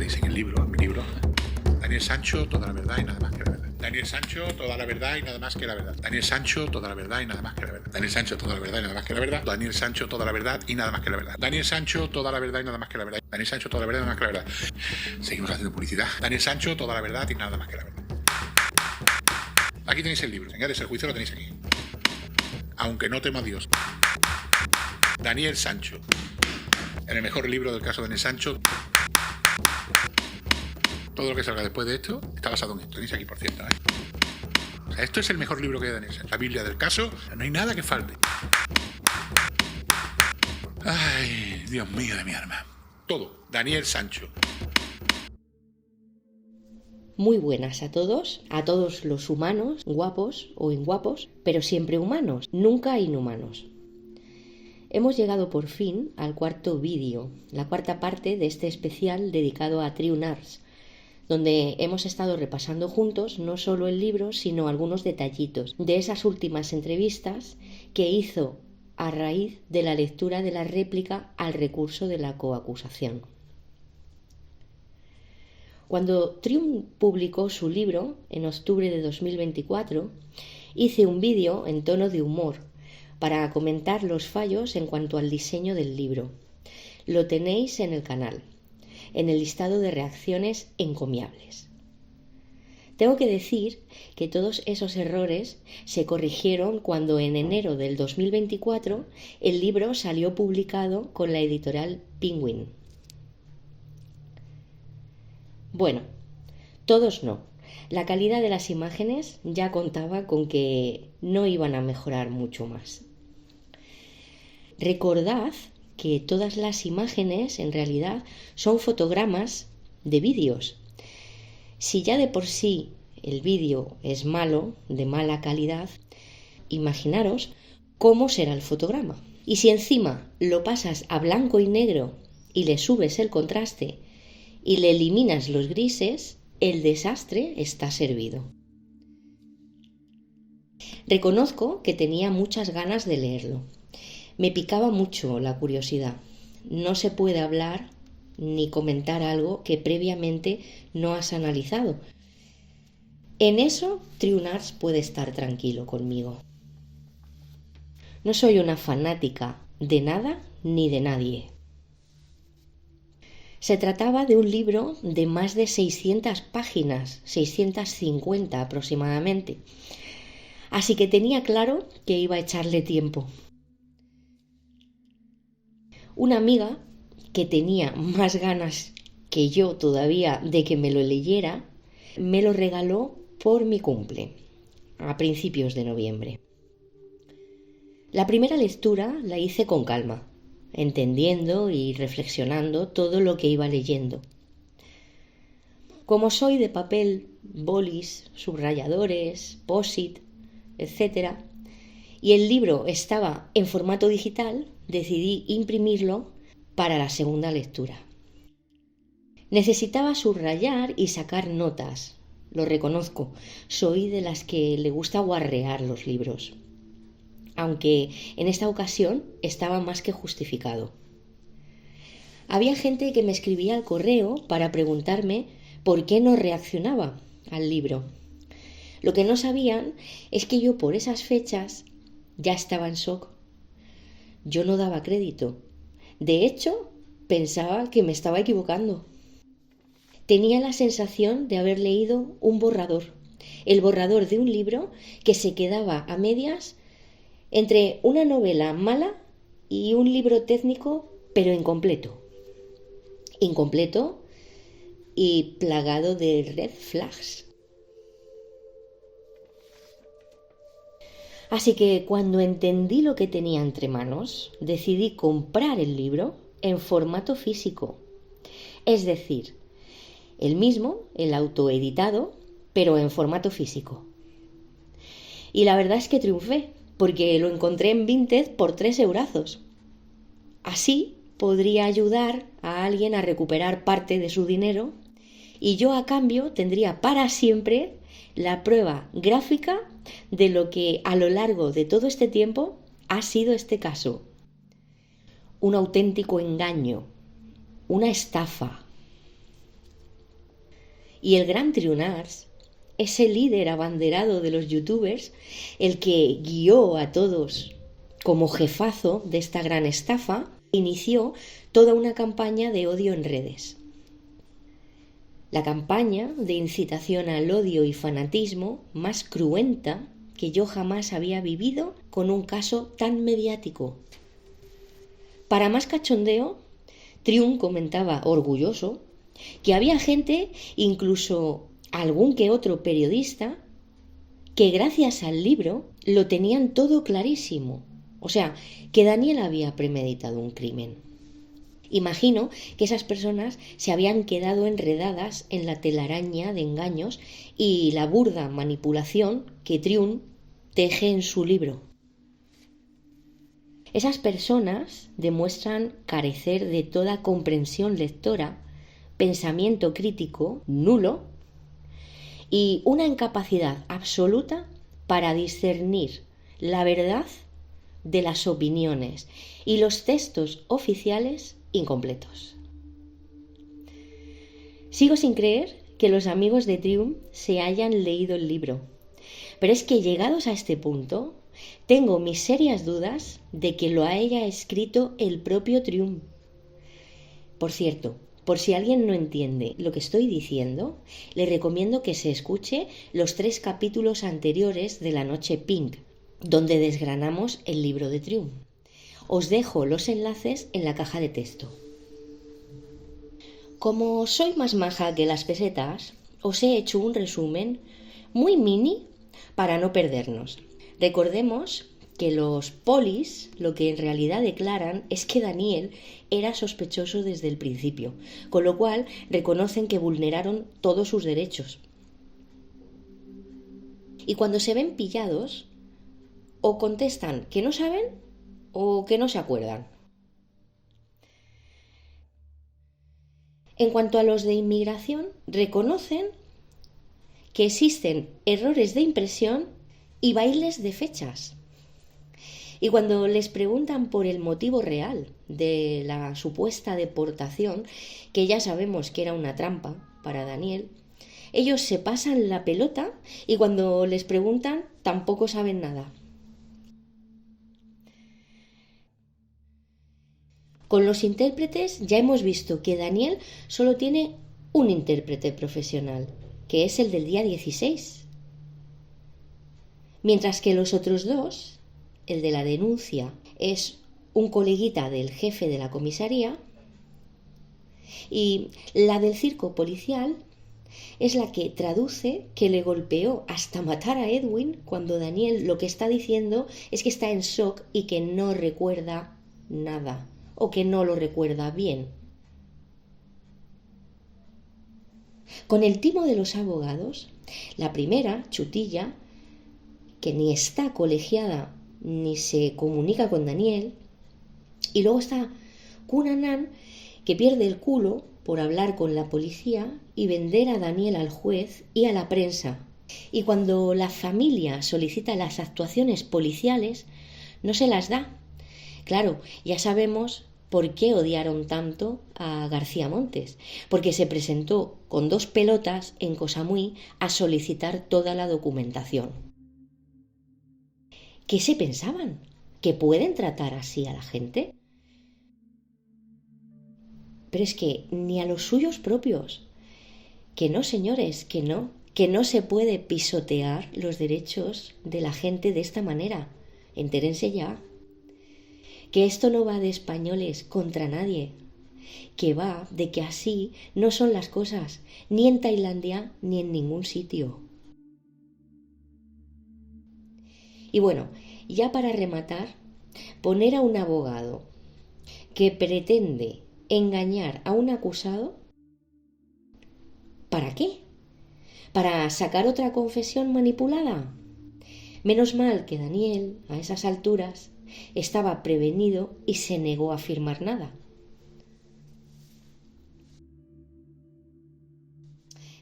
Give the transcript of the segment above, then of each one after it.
tenéis en el libro, en mi libro. Daniel Sancho, toda la verdad y nada más que la verdad. Daniel Sancho, toda la verdad y nada más que la verdad. Daniel Sancho, toda la verdad y nada más que la verdad. Daniel Sancho, toda la verdad y nada más que la verdad. Daniel Sancho, toda la verdad y nada más que la verdad. Daniel Sancho, toda la verdad y nada más que la verdad. Daniel Sancho, toda la verdad y nada más que la verdad. Seguimos haciendo publicidad. Daniel Sancho, toda la verdad y nada más que la verdad. Aquí tenéis el libro. Señores, el juicio lo tenéis aquí. Aunque no temo a Dios. Daniel Sancho. En el mejor libro del caso de Daniel Sancho. Todo lo que salga después de esto está basado en esto. Tenéis aquí, por cierto, O sea, esto es el mejor libro que hay de Daniel Sancho. La Biblia del caso. No hay nada que falte. Ay, Dios mío de mi alma. Todo. Daniel Sancho. Muy buenas a todos los humanos, guapos o inguapos, pero siempre humanos, nunca inhumanos. Hemos llegado por fin al cuarto vídeo, la cuarta parte de este especial dedicado a Triunars, donde hemos estado repasando juntos no solo el libro, sino algunos detallitos de esas últimas entrevistas que hizo a raíz de la lectura de la réplica al recurso de la coacusación. Cuando Triun publicó su libro en octubre de 2024, hice un vídeo en tono de humor para comentar los fallos en cuanto al diseño del libro. Lo tenéis en el canal, en el listado de reacciones encomiables. Tengo que decir que todos esos errores se corrigieron cuando en enero del 2024 el libro salió publicado con la editorial Penguin. Bueno, todos no. La calidad de las imágenes ya contaba con que no iban a mejorar mucho más. Recordad que todas las imágenes en realidad son fotogramas de vídeos. Si ya de por sí el vídeo es malo, de mala calidad, imaginaros cómo será el fotograma. Y si encima lo pasas a blanco y negro y le subes el contraste y le eliminas los grises, el desastre está servido. Reconozco que tenía muchas ganas de leerlo. Me picaba mucho la curiosidad. No se puede hablar ni comentar algo que previamente no has analizado. En eso, Triunars puede estar tranquilo conmigo. No soy una fanática de nada ni de nadie. Se trataba de un libro de más de 600 páginas, 650 aproximadamente. Así que tenía claro que iba a echarle tiempo. Una amiga que tenía más ganas que yo todavía de que me lo leyera, me lo regaló por mi cumple, a principios de noviembre. La primera lectura la hice con calma, entendiendo y reflexionando todo lo que iba leyendo. Como soy de papel, bolis, subrayadores, post-it, etc., y el libro estaba en formato digital, decidí imprimirlo para la segunda lectura. Necesitaba subrayar y sacar notas, lo reconozco, soy de las que le gusta guarrear los libros, aunque en esta ocasión estaba más que justificado. Había gente que me escribía al correo para preguntarme por qué no reaccionaba al libro. Lo que no sabían es que yo por esas fechas ya estaba en shock. Yo no daba crédito. De hecho, pensaba que me estaba equivocando. Tenía la sensación de haber leído un borrador, el borrador de un libro que se quedaba a medias entre una novela mala y un libro técnico, pero incompleto. Incompleto y plagado de red flags. Así que cuando entendí lo que tenía entre manos, decidí comprar el libro en formato físico. Es decir, el mismo, el autoeditado, pero en formato físico. Y la verdad es que triunfé, porque lo encontré en Vinted por 3 eurazos. Así podría ayudar a alguien a recuperar parte de su dinero y yo a cambio tendría para siempre la prueba gráfica de lo que a lo largo de todo este tiempo ha sido este caso. Un auténtico engaño, una estafa. Y el gran Triunars, ese líder abanderado de los youtubers, el que guió a todos como jefazo de esta gran estafa, inició toda una campaña de odio en redes. La campaña de incitación al odio y fanatismo más cruenta que yo jamás había vivido con un caso tan mediático. Para más cachondeo, Triun comentaba orgulloso que había gente, incluso algún que otro periodista, que gracias al libro lo tenían todo clarísimo. O sea, que Daniel había premeditado un crimen. Imagino que esas personas se habían quedado enredadas en la telaraña de engaños y la burda manipulación que Triun teje en su libro. Esas personas demuestran carecer de toda comprensión lectora, pensamiento crítico nulo y una incapacidad absoluta para discernir la verdad de las opiniones y los textos oficiales incompletos. Sigo sin creer que los amigos de Triun se hayan leído el libro, pero es que llegados a este punto, tengo mis serias dudas de que lo haya escrito el propio Triun. Por cierto, por si alguien no entiende lo que estoy diciendo, le recomiendo que se escuche los 3 capítulos anteriores de La Noche Pink, donde desgranamos el libro de Triun. Os dejo los enlaces en la caja de texto. Como soy más maja que las pesetas, os he hecho un resumen muy mini para no perdernos. Recordemos que los polis lo que en realidad declaran es que Daniel era sospechoso desde el principio, con lo cual reconocen que vulneraron todos sus derechos. Y cuando se ven pillados, o contestan que no saben o que no se acuerdan. En cuanto a los de inmigración, reconocen que existen errores de impresión y bailes de fechas. Y cuando les preguntan por el motivo real de la supuesta deportación, que ya sabemos que era una trampa para Daniel, ellos se pasan la pelota y cuando les preguntan tampoco saben nada. Con los intérpretes ya hemos visto que Daniel solo tiene un intérprete profesional, que es el del día 16. Mientras que los otros 2, el de la denuncia es un coleguita del jefe de la comisaría y la del circo policial es la que traduce que le golpeó hasta matar a Edwin cuando Daniel lo que está diciendo es que está en shock y que no recuerda nada o que no lo recuerda bien. Con el timo de los abogados, la primera, Chutilla, que ni está colegiada ni se comunica con Daniel, y luego está Cunanan, que pierde el culo por hablar con la policía y vender a Daniel al juez y a la prensa. Y cuando la familia solicita las actuaciones policiales, no se las da. Claro, ya sabemos por qué odiaron tanto a García Montes, porque se presentó con 2 pelotas en Cosamui a solicitar toda la documentación. ¿Qué se pensaban? ¿Que pueden tratar así a la gente? Pero es que ni a los suyos propios. Que no, señores, que no se puede pisotear los derechos de la gente de esta manera. Entérense ya. Que esto no va de españoles contra nadie, que va de que así no son las cosas, ni en Tailandia ni en ningún sitio. Y bueno, ya para rematar, poner a un abogado que pretende engañar a un acusado, ¿para qué? ¿Para sacar otra confesión manipulada? Menos mal que Daniel, a esas alturas, estaba prevenido y se negó a firmar nada.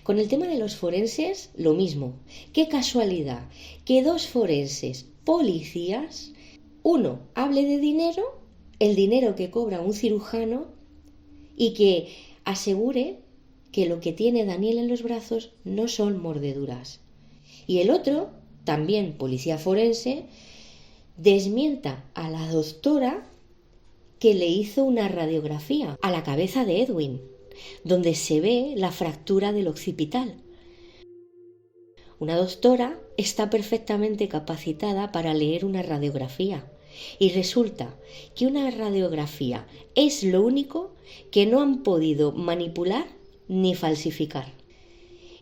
Con el tema de los forenses, lo mismo. Qué casualidad que 2 forenses policías, uno hable de dinero, el dinero que cobra un cirujano, y que asegure que lo que tiene Daniel en los brazos no son mordeduras. Y el otro, también policía forense, desmienta a la doctora que le hizo una radiografía a la cabeza de Edwin, donde se ve la fractura del occipital. Una doctora está perfectamente capacitada para leer una radiografía y resulta que una radiografía es lo único que no han podido manipular ni falsificar.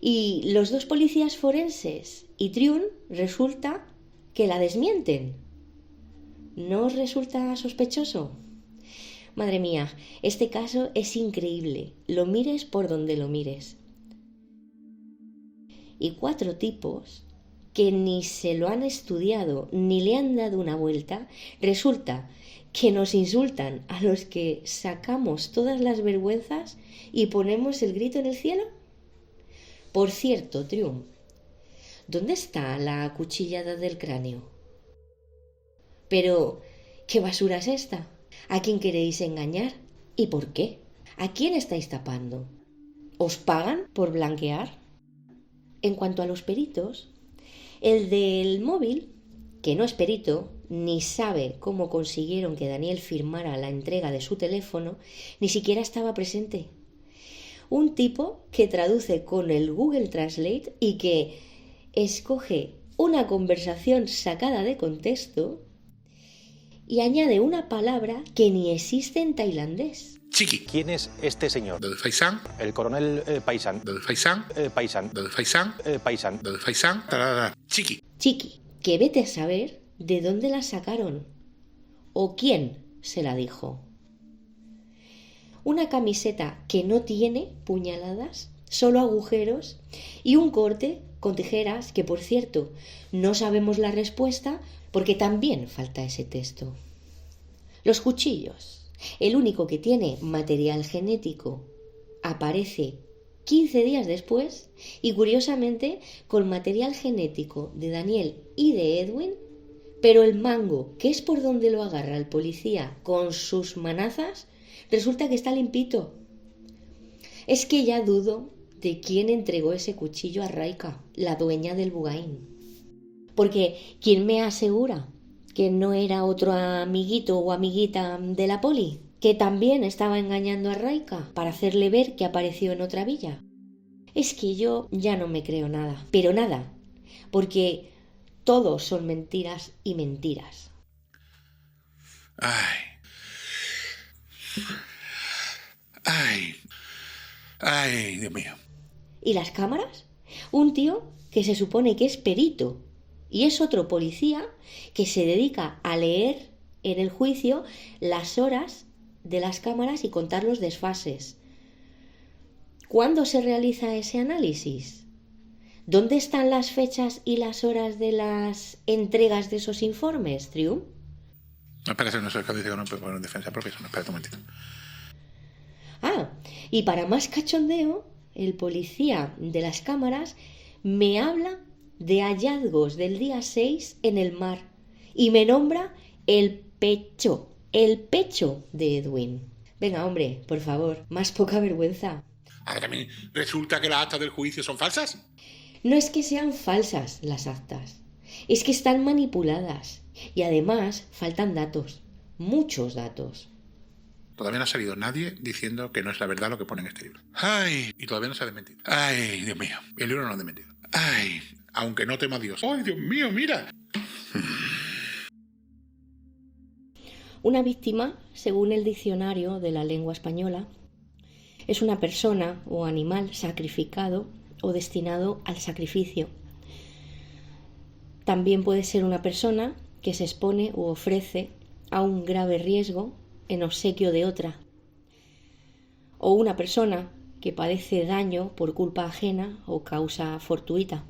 Y los dos policías forenses y Triun resulta que la desmienten. ¿No os resulta sospechoso? Madre mía, este caso es increíble, lo mires por donde lo mires. Y 4 tipos que ni se lo han estudiado ni le han dado una vuelta, resulta que nos insultan a los que sacamos todas las vergüenzas y ponemos el grito en el cielo. Por cierto, Trium, ¿dónde está la cuchillada del cráneo? Pero, ¿qué basura es esta? ¿A quién queréis engañar? ¿Y por qué? ¿A quién estáis tapando? ¿Os pagan por blanquear? En cuanto a los peritos, el del móvil, que no es perito, ni sabe cómo consiguieron que Daniel firmara la entrega de su teléfono, ni siquiera estaba presente. Un tipo que traduce con el Google Translate y que escoge una conversación sacada de contexto y añade una palabra que ni existe en tailandés. Chiqui. ¿Quién es este señor? Del Faisán. El coronel Paisán. Del Faisán. Paisán. Del Faisán. Paisán. Del Faisán. Tarara. Chiqui. Chiqui, que vete a saber de dónde la sacaron o quién se la dijo. Una camiseta que no tiene puñaladas, solo agujeros y un corte con tijeras que, por cierto, no sabemos la respuesta porque también falta ese texto. Los cuchillos. El único que tiene material genético aparece 15 días después y curiosamente con material genético de Daniel y de Edwin, pero el mango, que es por donde lo agarra el policía con sus manazas, resulta que está limpito. Es que ya dudo de quién entregó ese cuchillo a Raika, la dueña del Bugain. Porque ¿quién me asegura que no era otro amiguito o amiguita de la poli, que también estaba engañando a Raika para hacerle ver que apareció en otra villa? Es que yo ya no me creo nada, pero nada, porque todos son mentiras y mentiras. Ay. Ay. Ay, Dios mío. ¿Y las cámaras? Un tío que se supone que es perito y es otro policía que se dedica a leer en el juicio las horas de las cámaras y contar los desfases. ¿Cuándo se realiza ese análisis? ¿Dónde están las fechas y las horas de las entregas de esos informes, Trium? No, espera, no sé qué dice que no puede poner en defensa propia. No, espera un momentito. Ah, y para más cachondeo, el policía de las cámaras me habla de hallazgos del día 6 en el mar y me nombra el pecho de Edwin. Venga, hombre, por favor, más poca vergüenza. Ahora también resulta que las actas del juicio son falsas. No es que sean falsas las actas, es que están manipuladas y además faltan datos, muchos datos. Todavía no ha salido nadie diciendo que no es la verdad lo que pone en este libro. Ay, y todavía no se ha desmentido. Ay, Dios mío, el libro no lo ha desmentido. Ay, aunque no temo a Dios. Ay, Dios mío, mira. Una víctima, según el diccionario de la lengua española, es una persona o animal sacrificado o destinado al sacrificio. También puede ser una persona que se expone u ofrece a un grave riesgo en obsequio de otra. O una persona que padece daño por culpa ajena o causa fortuita.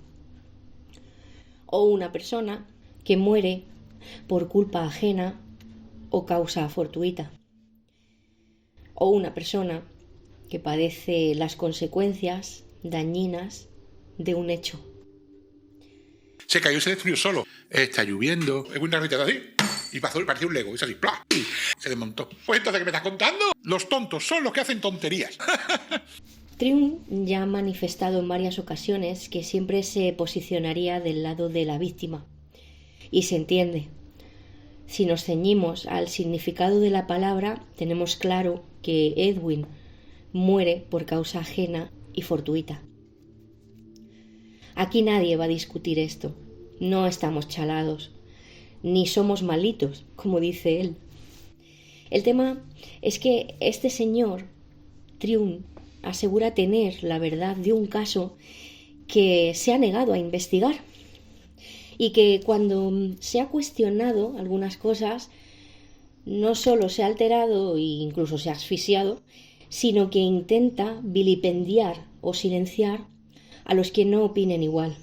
O una persona que muere por culpa ajena o causa fortuita. O una persona que padece las consecuencias dañinas de un hecho. Se cayó y se destruyó solo. Está lloviendo. Es una gritada así. Y pasó y parecía un Lego. Hizo así. ¡Plá! Se desmontó. Pues entonces, ¿qué me estás contando? Los tontos son los que hacen tonterías. Trium ya ha manifestado en varias ocasiones que siempre se posicionaría del lado de la víctima. Y se entiende. Si nos ceñimos al significado de la palabra, tenemos claro que Edwin muere por causa ajena y fortuita. Aquí nadie va a discutir esto. No estamos chalados, ni somos malitos, como dice él. El tema es que este señor, Trium, asegura tener la verdad de un caso que se ha negado a investigar y que cuando se ha cuestionado algunas cosas no solo se ha alterado e incluso se ha asfixiado, sino que intenta vilipendiar o silenciar a los que no opinen igual,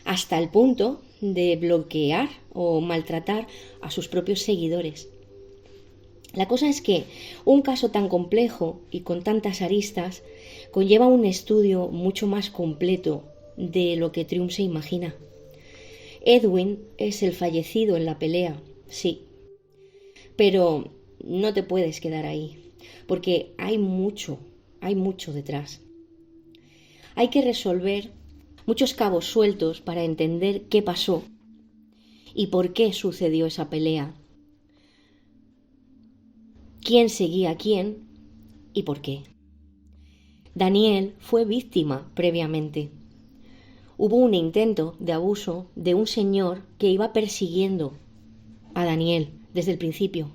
hasta el punto de bloquear o maltratar a sus propios seguidores. La cosa es que un caso tan complejo y con tantas aristas conlleva un estudio mucho más completo de lo que Trium se imagina. Edwin es el fallecido en la pelea, sí, pero no te puedes quedar ahí, porque hay mucho detrás. Hay que resolver muchos cabos sueltos para entender qué pasó y por qué sucedió esa pelea. ¿Quién seguía a quién y por qué? Daniel fue víctima previamente. Hubo un intento de abuso de un señor que iba persiguiendo a Daniel desde el principio,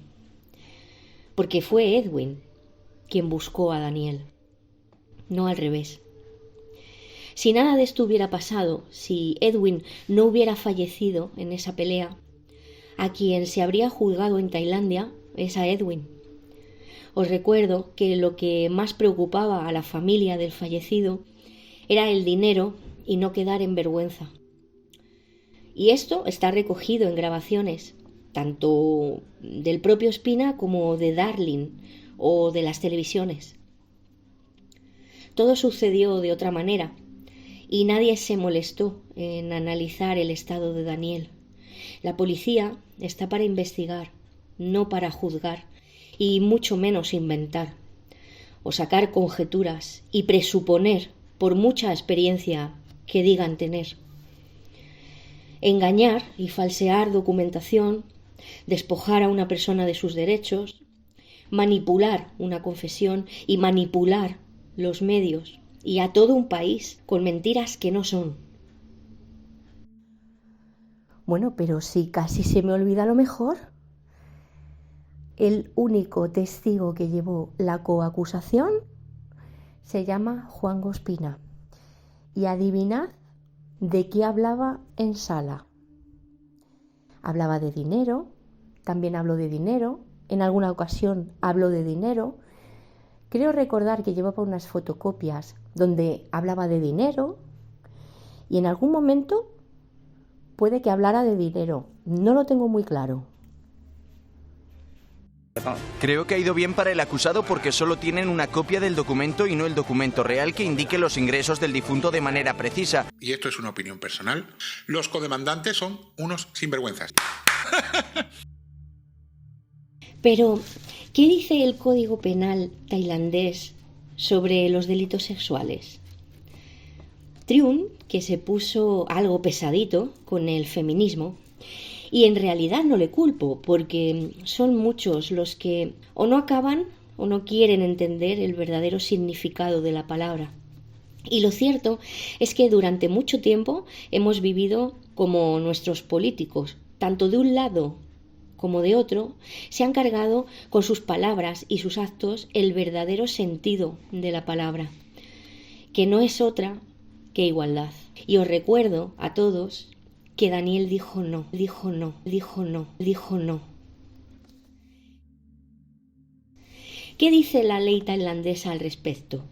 porque fue Edwin quien buscó a Daniel, no al revés. Si nada de esto hubiera pasado, si Edwin no hubiera fallecido en esa pelea, a quien se habría juzgado en Tailandia es a Edwin. Os recuerdo que lo que más preocupaba a la familia del fallecido era el dinero y no quedar en vergüenza. Y esto está recogido en grabaciones, tanto del propio Espina como de Darling o de las televisiones. Todo sucedió de otra manera y nadie se molestó en analizar el estado de Daniel. La policía está para investigar, no para juzgar y mucho menos inventar o sacar conjeturas y presuponer por mucha experiencia que digan tener. Engañar y falsear documentación, despojar a una persona de sus derechos, manipular una confesión y manipular los medios y a todo un país con mentiras que no son. Bueno, pero si casi se me olvida lo mejor. El único testigo que llevó la coacusación se llama Juan Ospina. Y adivinad de qué hablaba en sala. Hablaba de dinero, también habló de dinero, en alguna ocasión habló de dinero. Creo recordar que llevaba unas fotocopias donde hablaba de dinero y en algún momento puede que hablara de dinero. No lo tengo muy claro. Creo que ha ido bien para el acusado porque solo tienen una copia del documento y no el documento real que indique los ingresos del difunto de manera precisa. Y esto es una opinión personal. Los codemandantes son unos sinvergüenzas. Pero, ¿qué dice el Código Penal tailandés sobre los delitos sexuales? Trium, que se puso algo pesadito con el feminismo, y en realidad no le culpo, porque son muchos los que o no acaban o no quieren entender el verdadero significado de la palabra. Y lo cierto es que durante mucho tiempo hemos vivido como nuestros políticos, tanto de un lado como de otro, se han cargado con sus palabras y sus actos el verdadero sentido de la palabra, que no es otra que igualdad. Y os recuerdo a todos que Daniel dijo no. ¿Qué dice la ley tailandesa al respecto?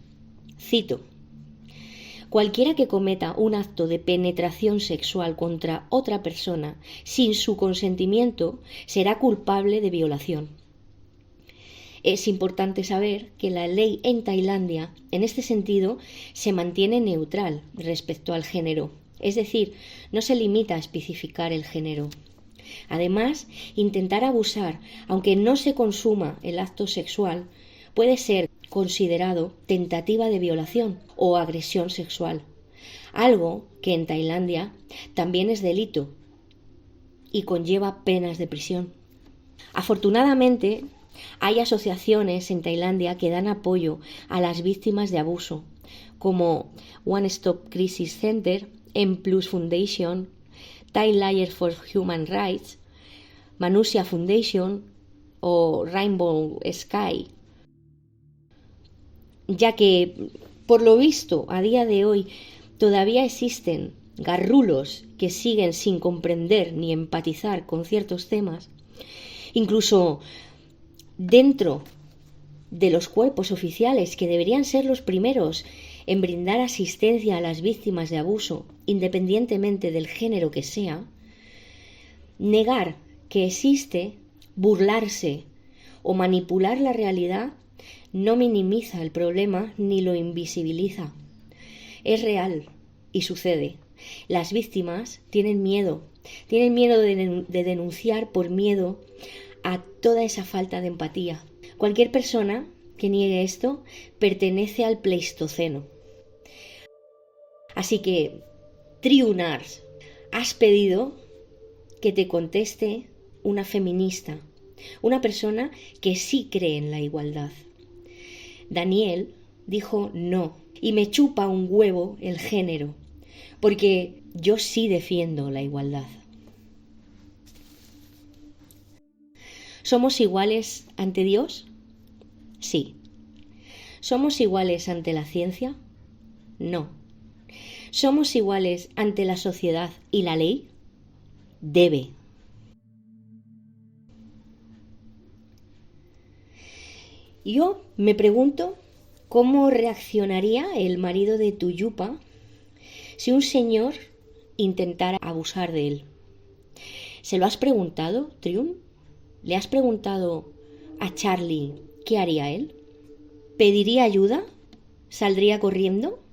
Cito: cualquiera que cometa un acto de penetración sexual contra otra persona sin su consentimiento será culpable de violación. Es importante saber que la ley en Tailandia, en este sentido, se mantiene neutral respecto al género. Es decir, no se limita a especificar el género. Además, intentar abusar, aunque no se consuma el acto sexual, puede ser considerado tentativa de violación o agresión sexual, algo que en Tailandia también es delito y conlleva penas de prisión. Afortunadamente, hay asociaciones en Tailandia que dan apoyo a las víctimas de abuso, como One Stop Crisis Center, M Plus Foundation, Thai Lawyers for Human Rights, Manusia Foundation o Rainbow Sky, ya que, por lo visto, a día de hoy todavía existen garrulos que siguen sin comprender ni empatizar con ciertos temas, incluso dentro de los cuerpos oficiales que deberían ser los primeros en brindar asistencia a las víctimas de abuso, independientemente del género que sea. Negar que existe, burlarse o manipular la realidad no minimiza el problema ni lo invisibiliza. Es real y sucede. Las víctimas tienen miedo de denunciar por miedo a toda esa falta de empatía. Cualquier persona que niegue esto pertenece al Pleistoceno. Así que, Triunars, has pedido que te conteste una feminista, una persona que sí cree en la igualdad. Daniel dijo no, y me chupa un huevo el género, porque yo sí defiendo la igualdad. ¿Somos iguales ante Dios? Sí. ¿Somos iguales ante la ciencia? No. ¿Somos iguales ante la sociedad y la ley? Debe. Yo me pregunto cómo reaccionaría el marido de tu yupa si un señor intentara abusar de él. ¿Se lo has preguntado, Triun? ¿Le has preguntado a Charlie qué haría él? ¿Pediría ayuda? ¿Saldría corriendo?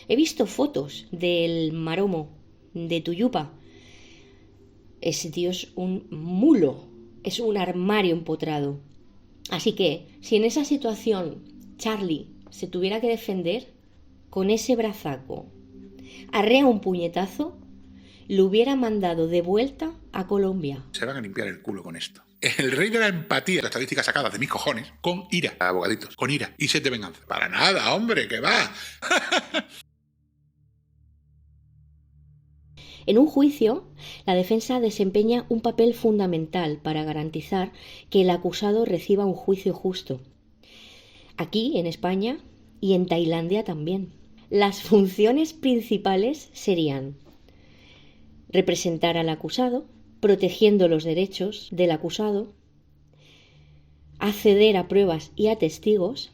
He visto fotos del maromo de tu yupa. Ese tío es un mulo, es un armario empotrado. Así que, si en esa situación Charlie se tuviera que defender, con ese brazaco, arrea un puñetazo, lo hubiera mandado de vuelta a Colombia. Se van a limpiar el culo con esto. El rey de la empatía, la estadística sacada de mis cojones, con ira, abogaditos, con ira y sed de venganza. Para nada, hombre, que va. En un juicio, la defensa desempeña un papel fundamental para garantizar que el acusado reciba un juicio justo. Aquí, en España, y en Tailandia también. Las funciones principales serían representar al acusado, protegiendo los derechos del acusado, acceder a pruebas y a testigos,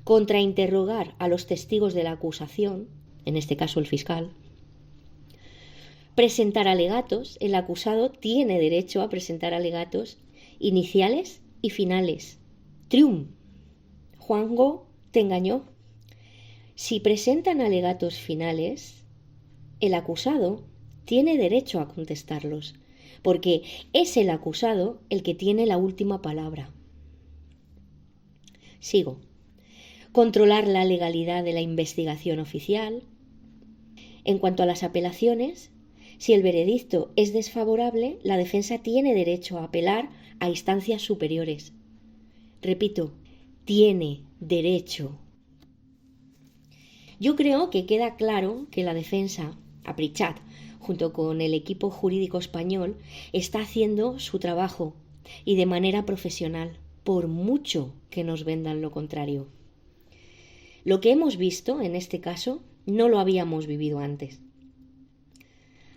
contrainterrogar a los testigos de la acusación, en este caso el fiscal, presentar alegatos. El acusado tiene derecho a presentar alegatos iniciales y finales. Triun, Juanjo te engañó. Si presentan alegatos finales, el acusado tiene derecho a contestarlos, porque es el acusado el que tiene la última palabra. Sigo. Controlar la legalidad de la investigación oficial. En cuanto a las apelaciones, si el veredicto es desfavorable, la defensa tiene derecho a apelar a instancias superiores. Repito, tiene derecho. Yo creo que queda claro que la defensa, Aprichat, junto con el equipo jurídico español, está haciendo su trabajo y de manera profesional, por mucho que nos vendan lo contrario. Lo que hemos visto en este caso no lo habíamos vivido antes.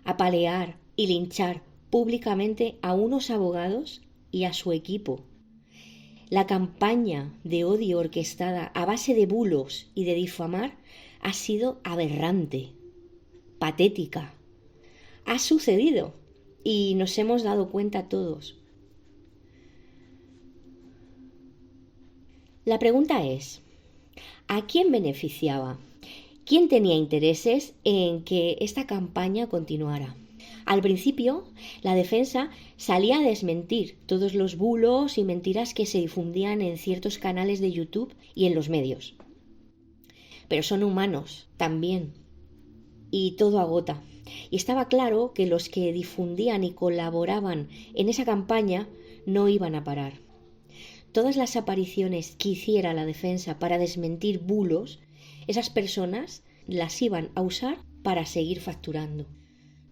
Apalear y linchar públicamente a unos abogados y a su equipo. La campaña de odio orquestada a base de bulos y de difamar ha sido aberrante, patética. Ha sucedido y nos hemos dado cuenta todos. La pregunta es, ¿a quién beneficiaba? ¿Quién tenía intereses en que esta campaña continuara? Al principio, la defensa salía a desmentir todos los bulos y mentiras que se difundían en ciertos canales de YouTube y en los medios. Pero son humanos también, y todo agota. Y estaba claro que los que difundían y colaboraban en esa campaña no iban a parar. Todas las apariciones que hiciera la defensa para desmentir bulos, esas personas las iban a usar para seguir facturando.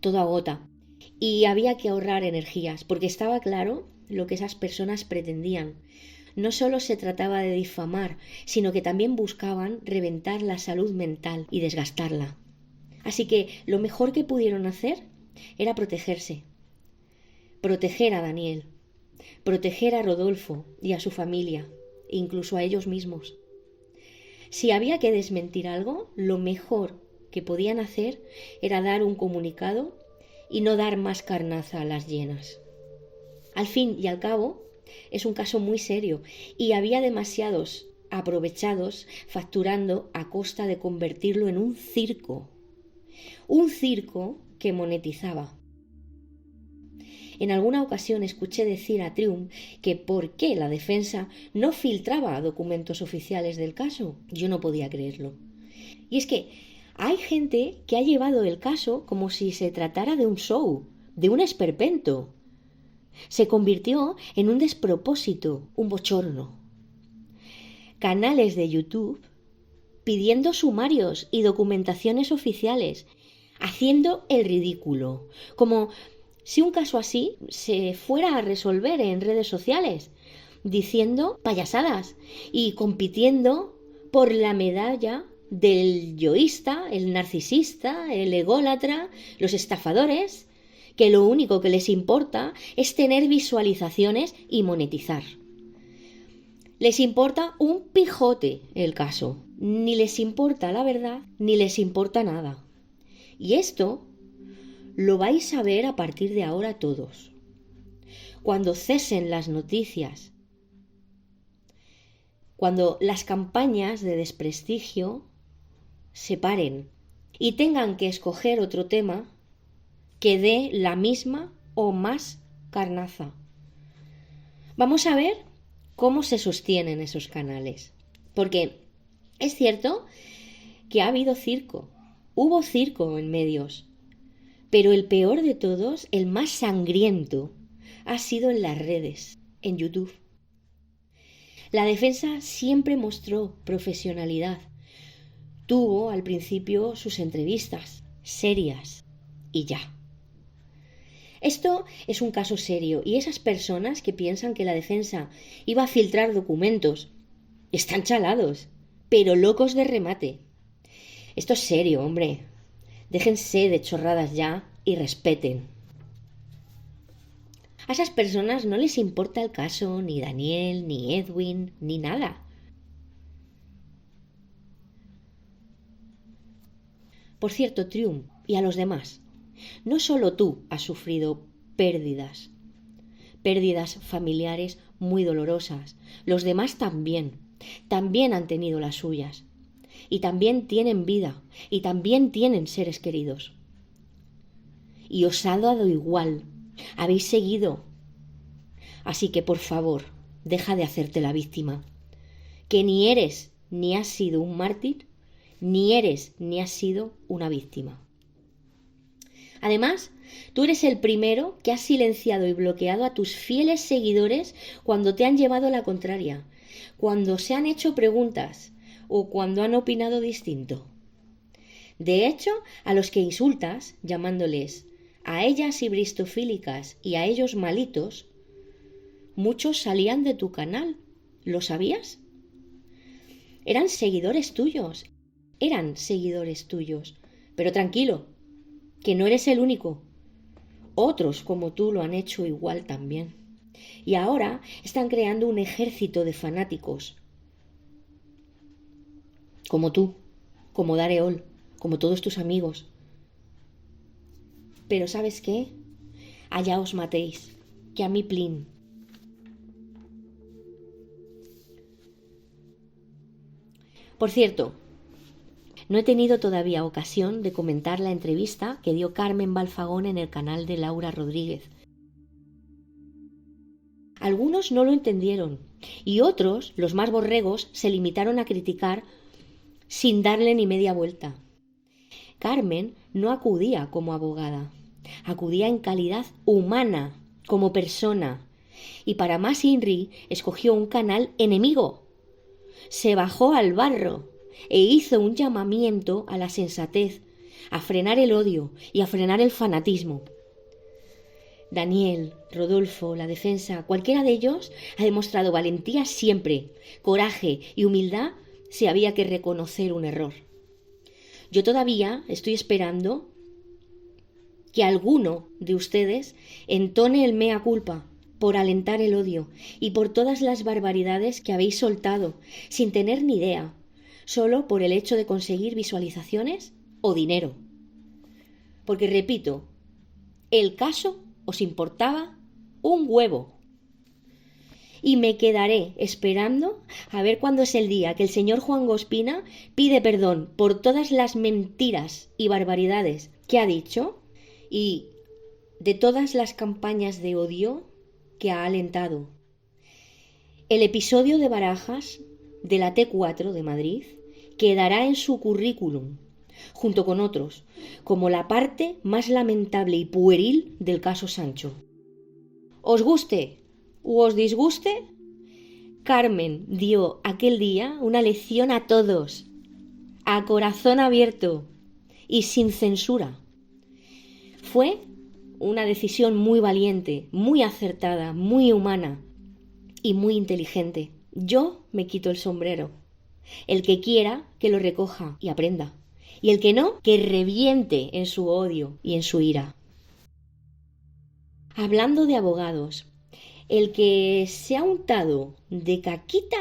Todo agota. Y había que ahorrar energías, porque estaba claro lo que esas personas pretendían. No solo se trataba de difamar, sino que también buscaban reventar la salud mental y desgastarla. Así que lo mejor que pudieron hacer era protegerse. Proteger a Daniel, proteger a Rodolfo y a su familia, incluso a ellos mismos. Si había que desmentir algo, lo mejor que podían hacer era dar un comunicado y no dar más carnaza a las llenas. Al fin y al cabo, es un caso muy serio y había demasiados aprovechados facturando a costa de convertirlo en un circo. Un circo que monetizaba. En alguna ocasión escuché decir a Trium que por qué la defensa no filtraba documentos oficiales del caso. Yo no podía creerlo. Y es que hay gente que ha llevado el caso como si se tratara de un show, de un esperpento. Se convirtió en un despropósito, un bochorno. Canales de YouTube pidiendo sumarios y documentaciones oficiales, haciendo el ridículo, como si un caso así se fuera a resolver en redes sociales, diciendo payasadas y compitiendo por la medalla del yoísta, el narcisista, el ególatra, los estafadores, que lo único que les importa es tener visualizaciones y monetizar. Les importa un pijote el caso, ni les importa la verdad, ni les importa nada. Y esto lo vais a ver a partir de ahora todos. Cuando cesen las noticias, cuando las campañas de desprestigio se paren y tengan que escoger otro tema que dé la misma o más carnaza. Vamos a ver cómo se sostienen esos canales. Porque es cierto que ha habido circo, hubo circo en medios, pero el peor de todos, el más sangriento, ha sido en las redes, en YouTube. La defensa siempre mostró profesionalidad. Tuvo al principio sus entrevistas serias y ya. Esto es un caso serio y esas personas que piensan que la defensa iba a filtrar documentos están chalados, pero locos de remate. Esto es serio, hombre. Déjense de chorradas ya y respeten. A esas personas no les importa el caso, ni Daniel, ni Edwin, ni nada. Por cierto, Trium, y a los demás, no solo tú has sufrido pérdidas familiares muy dolorosas, los demás también han tenido las suyas, y también tienen vida, y también tienen seres queridos. Y os ha dado igual, habéis seguido. Así que, por favor, deja de hacerte la víctima, que ni eres ni has sido un mártir, ni eres ni has sido una víctima. Además, tú eres el primero que has silenciado y bloqueado a tus fieles seguidores cuando te han llevado la contraria, cuando se han hecho preguntas o cuando han opinado distinto. De hecho, a los que insultas, llamándoles a ellas ibristofílicas y a ellos malitos, muchos salían de tu canal. ¿Lo sabías? Eran seguidores tuyos, pero tranquilo, que no eres el único. Otros como tú lo han hecho igual también. Y ahora están creando un ejército de fanáticos. Como tú, como Dareol, como todos tus amigos. Pero ¿sabes qué? Allá os matéis, que a mí plin. Por cierto, No he tenido todavía ocasión de comentar la entrevista que dio Carmen Balfagón en el canal de Laura Rodríguez. Algunos no lo entendieron y otros, los más borregos, se limitaron a criticar sin darle ni media vuelta. Carmen no acudía como abogada, acudía en calidad humana, como persona, y para más INRI escogió un canal enemigo. Se bajó al barro e hizo un llamamiento a la sensatez, a frenar el odio y a frenar el fanatismo. Daniel, Rodolfo, la defensa, cualquiera de ellos ha demostrado valentía siempre, coraje y humildad si había que reconocer un error. Yo todavía estoy esperando que alguno de ustedes entone el mea culpa por alentar el odio y por todas las barbaridades que habéis soltado sin tener ni idea, solo por el hecho de conseguir visualizaciones o dinero. Porque repito, el caso os importaba un huevo. Y me quedaré esperando a ver cuándo es el día que el señor Juanjo Ospina pide perdón por todas las mentiras y barbaridades que ha dicho y de todas las campañas de odio que ha alentado. El episodio de Barajas de la T4 de Madrid quedará en su currículum, junto con otros, como la parte más lamentable y pueril del caso Sancho. Os guste u os disguste, Carmen dio aquel día una lección a todos, a corazón abierto y sin censura. Fue una decisión muy valiente, muy acertada, muy humana y muy inteligente. Yo me quito el sombrero. El que quiera, que lo recoja y aprenda. Y el que no, que reviente en su odio y en su ira. Hablando de abogados, el que se ha untado de caquita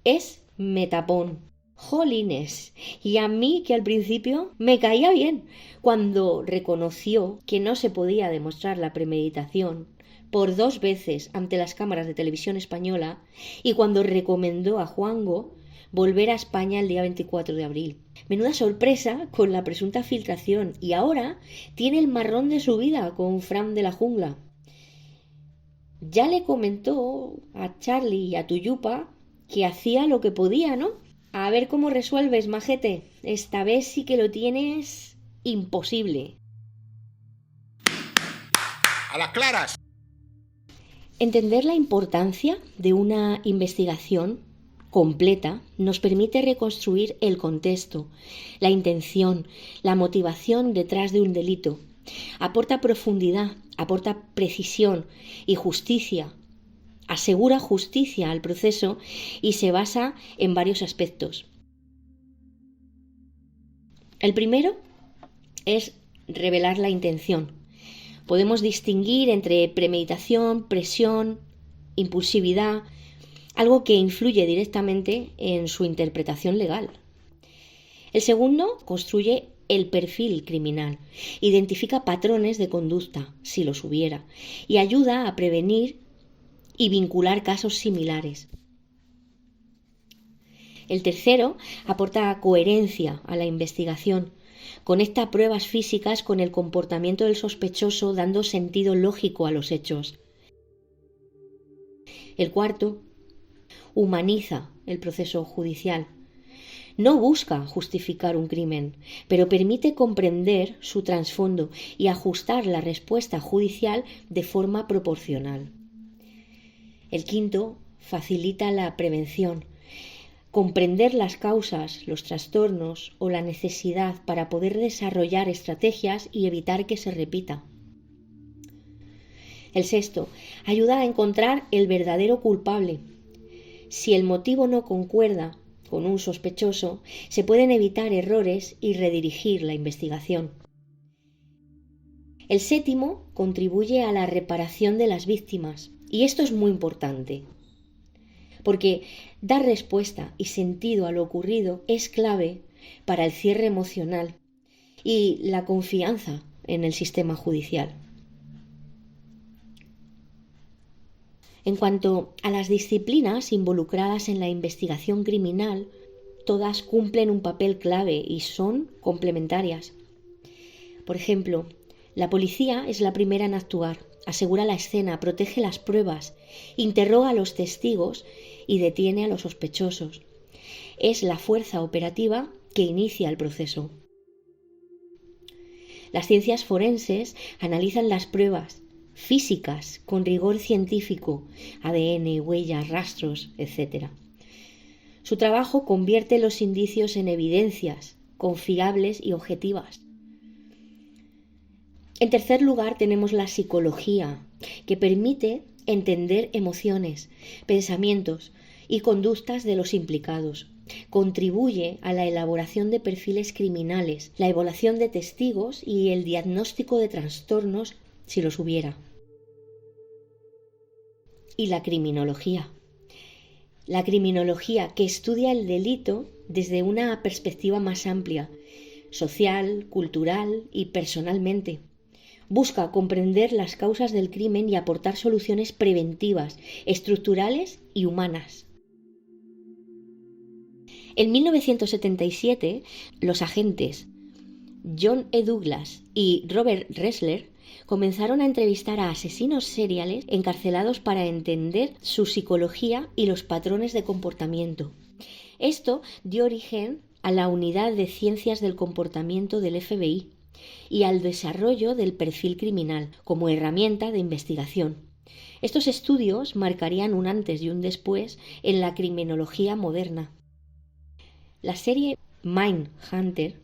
es Metapón. Jolines, y a mí que al principio me caía bien cuando reconoció que no se podía demostrar la premeditación por 2 veces ante las cámaras de televisión española y cuando recomendó a Juanjo volver a España el día 24 de abril. Menuda sorpresa con la presunta filtración y ahora tiene el marrón de su vida con Fran de la Jungla. Ya le comentó a Charlie y a Tuyupa que hacía lo que podía, ¿no? A ver cómo resuelves, majete. Esta vez sí que lo tienes imposible. ¡A las claras! Entender la importancia de una investigación completa nos permite reconstruir el contexto, la intención, la motivación detrás de un delito. Aporta profundidad, aporta precisión y justicia. Asegura justicia al proceso y se basa en varios aspectos. El primero es revelar la intención. Podemos distinguir entre premeditación, presión, impulsividad, algo que influye directamente en su interpretación legal. El segundo construye el perfil criminal, identifica patrones de conducta, si los hubiera, y ayuda a prevenir y vincular casos similares. El tercero aporta coherencia a la investigación, conecta pruebas físicas con el comportamiento del sospechoso dando sentido lógico a los hechos. El cuarto humaniza el proceso judicial. No busca justificar un crimen, pero permite comprender su trasfondo y ajustar la respuesta judicial de forma proporcional. El quinto facilita la prevención, comprender las causas, los trastornos o la necesidad para poder desarrollar estrategias y evitar que se repita. El sexto ayuda a encontrar el verdadero culpable. Si el motivo no concuerda con un sospechoso, se pueden evitar errores y redirigir la investigación. El séptimo contribuye a la reparación de las víctimas. Y esto es muy importante, porque dar respuesta y sentido a lo ocurrido es clave para el cierre emocional y la confianza en el sistema judicial. En cuanto a las disciplinas involucradas en la investigación criminal, todas cumplen un papel clave y son complementarias. Por ejemplo, la policía es la primera en actuar, asegura la escena, protege las pruebas, interroga a los testigos y detiene a los sospechosos. Es la fuerza operativa que inicia el proceso. Las ciencias forenses analizan las pruebas físicas con rigor científico, ADN, huellas, rastros, etc. Su trabajo convierte los indicios en evidencias confiables y objetivas. En tercer lugar, tenemos la psicología, que permite entender emociones, pensamientos y conductas de los implicados. Contribuye a la elaboración de perfiles criminales, la evaluación de testigos y el diagnóstico de trastornos si los hubiera. Y la criminología. La criminología que estudia el delito desde una perspectiva más amplia, social, cultural y personalmente. Busca comprender las causas del crimen y aportar soluciones preventivas, estructurales y humanas. En 1977, los agentes John E. Douglas y Robert Ressler comenzaron a entrevistar a asesinos seriales encarcelados para entender su psicología y los patrones de comportamiento. Esto dio origen a la Unidad de Ciencias del Comportamiento del FBI y al desarrollo del perfil criminal como herramienta de investigación. Estos estudios marcarían un antes y un después en la criminología moderna. La serie Mindhunter,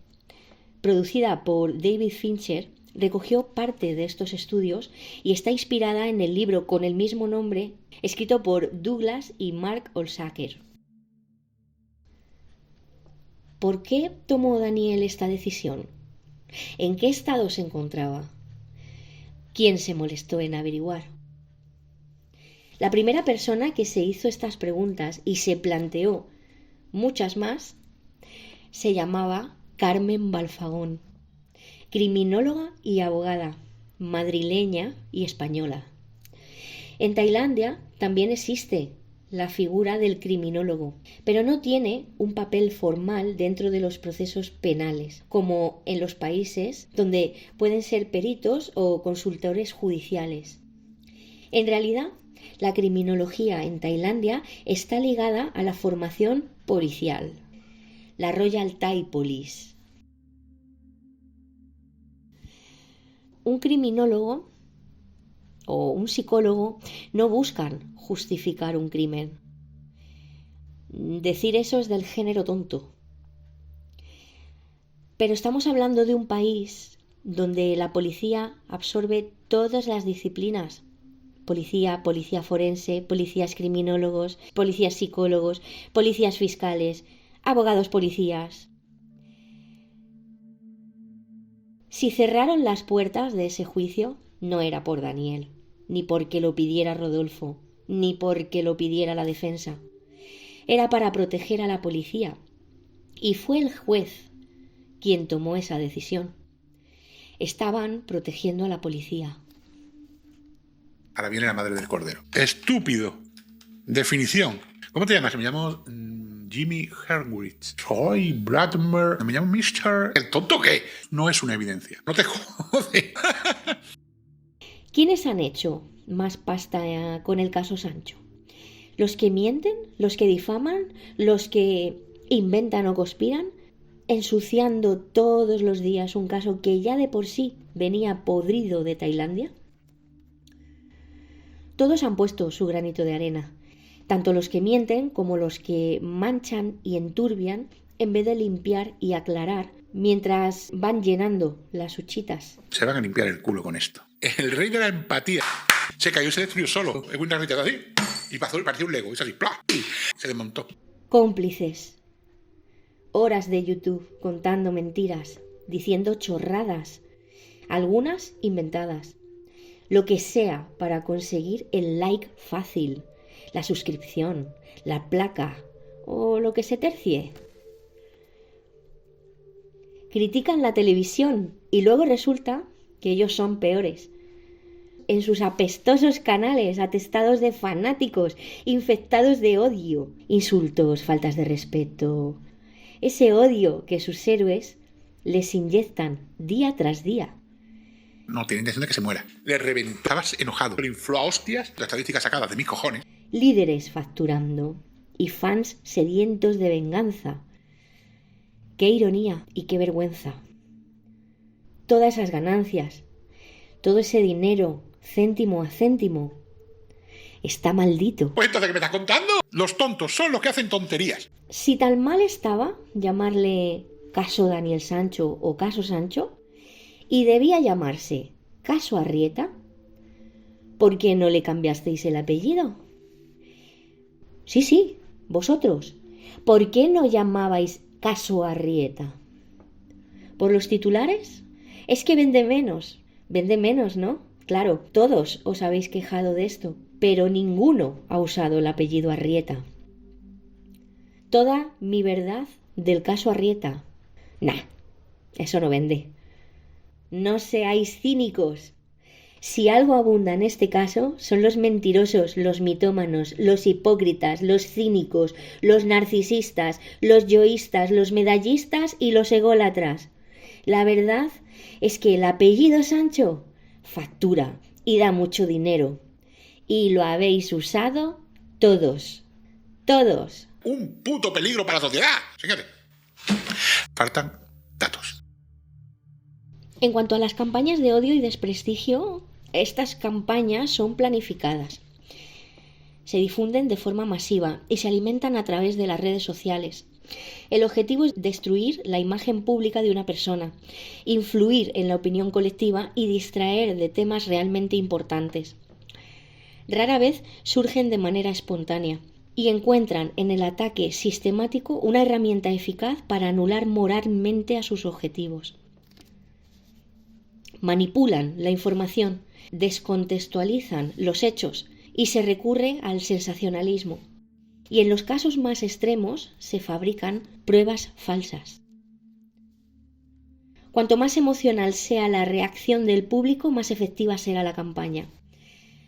producida por David Fincher, recogió parte de estos estudios y está inspirada en el libro con el mismo nombre, escrito por Douglas y Mark Olsaker. ¿Por qué tomó Daniel esta decisión? ¿En qué estado se encontraba? ¿Quién se molestó en averiguar? La primera persona que se hizo estas preguntas y se planteó muchas más se llamaba Carmen Balfagón, criminóloga y abogada, madrileña y española. En Tailandia también existe la figura del criminólogo, pero no tiene un papel formal dentro de los procesos penales, como en los países donde pueden ser peritos o consultores judiciales. En realidad, la criminología en Tailandia está ligada a la formación policial, la Royal Thai Police. Un criminólogo o un psicólogo no buscan justificar un crimen. Decir eso es del género tonto. Pero estamos hablando de un país donde la policía absorbe todas las disciplinas. Policía forense, policías criminólogos, policías psicólogos, policías fiscales, abogados policías. Si cerraron las puertas de ese juicio, no era por Daniel, ni porque lo pidiera Rodolfo, ni porque lo pidiera la defensa. Era para proteger a la policía. Y fue el juez quien tomó esa decisión. Estaban protegiendo a la policía. Ahora viene la madre del cordero. Estúpido. Definición. ¿Cómo te llamas? Me llamo Jimmy Herwitz. Soy Bradmer. Me llamo Mr. ¿El tonto qué? No es una evidencia. No te jode. ¿Quiénes han hecho más pasta con el caso Sancho? ¿Los que mienten? ¿Los que difaman? ¿Los que inventan o conspiran? ¿Ensuciando todos los días un caso que ya de por sí venía podrido de Tailandia? Todos han puesto su granito de arena, tanto los que mienten como los que manchan y enturbian en vez de limpiar y aclarar mientras van llenando las huchitas. Se van a limpiar el culo con esto. El rey de la empatía se cayó y se destruyó solo. Es una mitad así. Y pareció un Lego. Y así, ¡plá! Se desmontó. Cómplices. Horas de YouTube contando mentiras, diciendo chorradas, algunas inventadas. Lo que sea para conseguir el like fácil, la suscripción, la placa o lo que se tercie. Critican la televisión y luego resulta que ellos son peores. En sus apestosos canales atestados de fanáticos, infectados de odio, insultos, faltas de respeto, ese odio que sus héroes les inyectan día tras día. No tiene intención de que se muera. Le reventabas enojado. Lo infló a hostias, la estadística sacada de mis cojones. Líderes facturando y fans sedientos de venganza. Qué ironía y qué vergüenza. Todas esas ganancias, todo ese dinero, céntimo a céntimo, está maldito. Pues entonces, ¿qué me estás contando? Los tontos son los que hacen tonterías. Si tan mal estaba llamarle caso Daniel Sancho o caso Sancho, y debía llamarse caso Arrieta, ¿por qué no le cambiasteis el apellido? Sí, vosotros. ¿Por qué no llamabais caso Arrieta? ¿Por los titulares? Es que vende menos, ¿no? Claro, todos os habéis quejado de esto, pero ninguno ha usado el apellido Arrieta. Toda mi verdad del caso Arrieta. Nah, eso no vende. No seáis cínicos. Si algo abunda en este caso, son los mentirosos, los mitómanos, los hipócritas, los cínicos, los narcisistas, los yoístas, los medallistas y los ególatras. La verdad es que el apellido Sancho factura y da mucho dinero. Y lo habéis usado todos. Todos. Un puto peligro para la sociedad, señores. Faltan datos. En cuanto a las campañas de odio y desprestigio, estas campañas son planificadas. Se difunden de forma masiva y se alimentan a través de las redes sociales. El objetivo es destruir la imagen pública de una persona, influir en la opinión colectiva y distraer de temas realmente importantes. Rara vez surgen de manera espontánea y encuentran en el ataque sistemático una herramienta eficaz para anular moralmente a sus objetivos. Manipulan la información, descontextualizan los hechos y se recurre al sensacionalismo. Y en los casos más extremos se fabrican pruebas falsas. Cuanto más emocional sea la reacción del público, más efectiva será la campaña.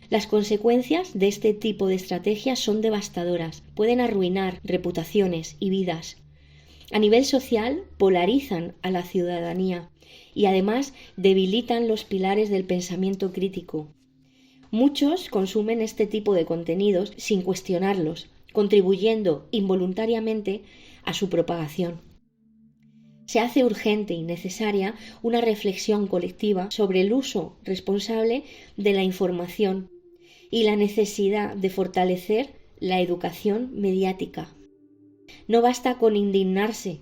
Las consecuencias de este tipo de estrategias son devastadoras, pueden arruinar reputaciones y vidas. A nivel social, polarizan a la ciudadanía y además debilitan los pilares del pensamiento crítico. Muchos consumen este tipo de contenidos sin cuestionarlos, contribuyendo involuntariamente a su propagación. Se hace urgente y necesaria una reflexión colectiva sobre el uso responsable de la información y la necesidad de fortalecer la educación mediática. No basta con indignarse,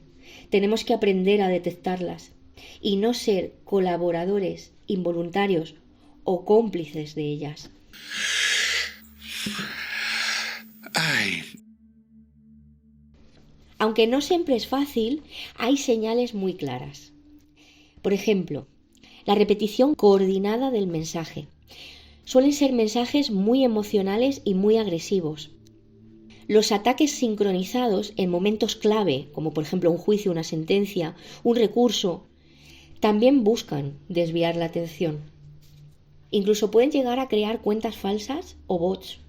tenemos que aprender a detectarlas y no ser colaboradores involuntarios o cómplices de ellas. Ay. Aunque no siempre es fácil, hay señales muy claras. Por ejemplo, la repetición coordinada del mensaje. Suelen ser mensajes muy emocionales y muy agresivos. Los ataques sincronizados en momentos clave, como por ejemplo un juicio, una sentencia, un recurso, también buscan desviar la atención. Incluso pueden llegar a crear cuentas falsas o bots.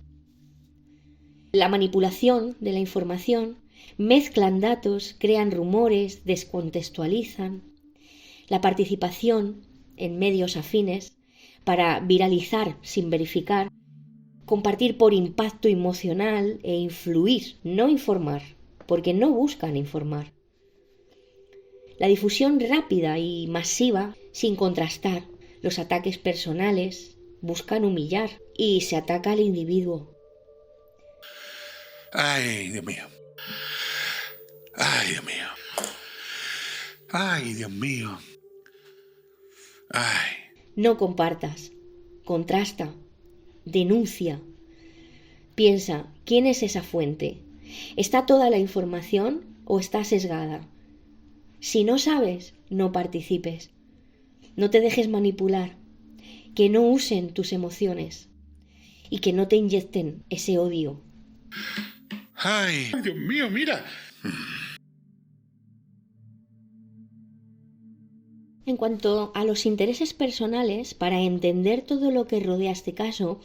La manipulación de la información, mezclan datos, crean rumores, descontextualizan. La participación en medios afines para viralizar sin verificar, compartir por impacto emocional e influir, no informar, porque no buscan informar. La difusión rápida y masiva, sin contrastar, los ataques personales, buscan humillar y se ataca al individuo. Ay, Dios mío. Ay, Dios mío. Ay, Dios mío. Ay. No compartas, contrasta, denuncia. Piensa, ¿quién es esa fuente? ¿Está toda la información o está sesgada? Si no sabes, no participes. No te dejes manipular. Que no usen tus emociones y que no te inyecten ese odio. Ay, Dios mío, mira. En cuanto a los intereses personales, para entender todo lo que rodea este caso,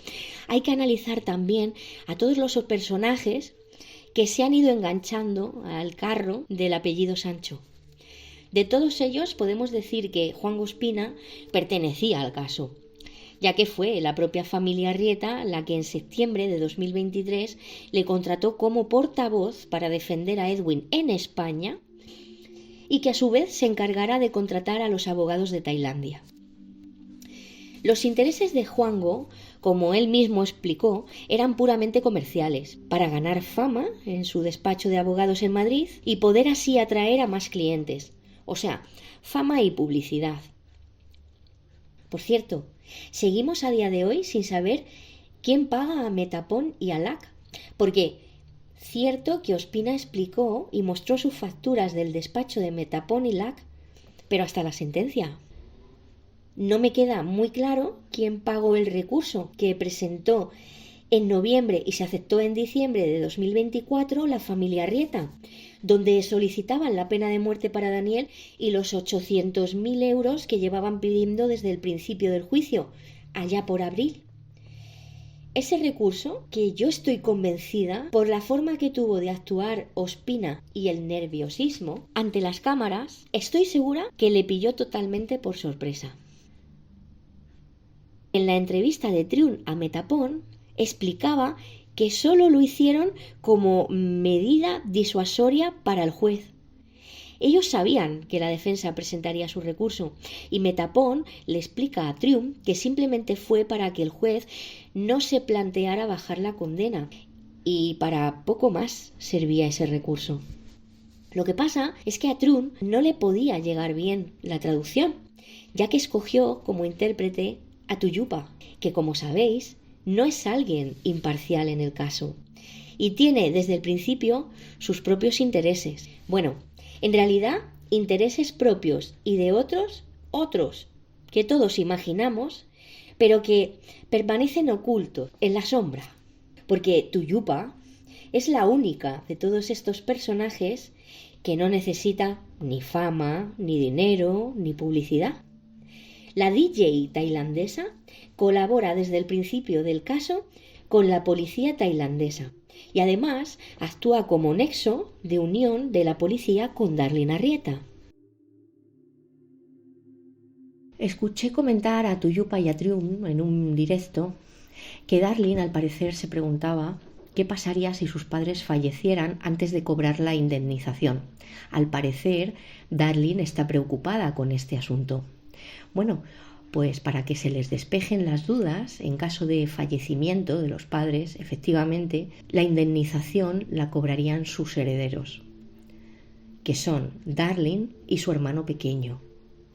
hay que analizar también a todos los personajes que se han ido enganchando al carro del apellido Sancho. De todos ellos podemos decir que Juan Ospina pertenecía al caso, ya que fue la propia familia Arrieta la que en septiembre de 2023 le contrató como portavoz para defender a Edwin en España y que a su vez se encargara de contratar a los abogados de Tailandia. Los intereses de Juanjo, como él mismo explicó, eran puramente comerciales, para ganar fama en su despacho de abogados en Madrid y poder así atraer a más clientes, o sea, fama y publicidad. Por cierto, seguimos a día de hoy sin saber quién paga a Metapon y a LAC, porque cierto que Ospina explicó y mostró sus facturas del despacho de Metapon y LAC, pero hasta la sentencia. No me queda muy claro quién pagó el recurso que presentó en noviembre y se aceptó en diciembre de 2024 la familia Arrieta, donde solicitaban la pena de muerte para Daniel y los 800.000 euros que llevaban pidiendo desde el principio del juicio, allá por abril. Ese recurso, que yo estoy convencida, por la forma que tuvo de actuar Ospina y el nerviosismo ante las cámaras, estoy segura que le pilló totalmente por sorpresa. En la entrevista de Triun a Metapon explicaba que solo lo hicieron como medida disuasoria para el juez. Ellos sabían que la defensa presentaría su recurso y Metapon le explica a Triun que simplemente fue para que el juez no se planteara bajar la condena y para poco más servía ese recurso. Lo que pasa es que a Triun no le podía llegar bien la traducción, ya que escogió como intérprete a Tuyupa, que como sabéis no es alguien imparcial en el caso y tiene desde el principio sus propios intereses. Bueno, en realidad intereses propios y de otros, que todos imaginamos, pero que permanecen ocultos en la sombra, porque Tuyupa es la única de todos estos personajes que no necesita ni fama, ni dinero, ni publicidad. La DJ tailandesa colabora desde el principio del caso con la policía tailandesa y además actúa como nexo de unión de la policía con Darlene Arrieta. Escuché comentar a Tuyupa y a Triun en un directo que Darlene al parecer se preguntaba qué pasaría si sus padres fallecieran antes de cobrar la indemnización. Al parecer, Darlene está preocupada con este asunto. Bueno, pues para que se les despejen las dudas, en caso de fallecimiento de los padres, efectivamente, la indemnización la cobrarían sus herederos, que son Darlene y su hermano pequeño.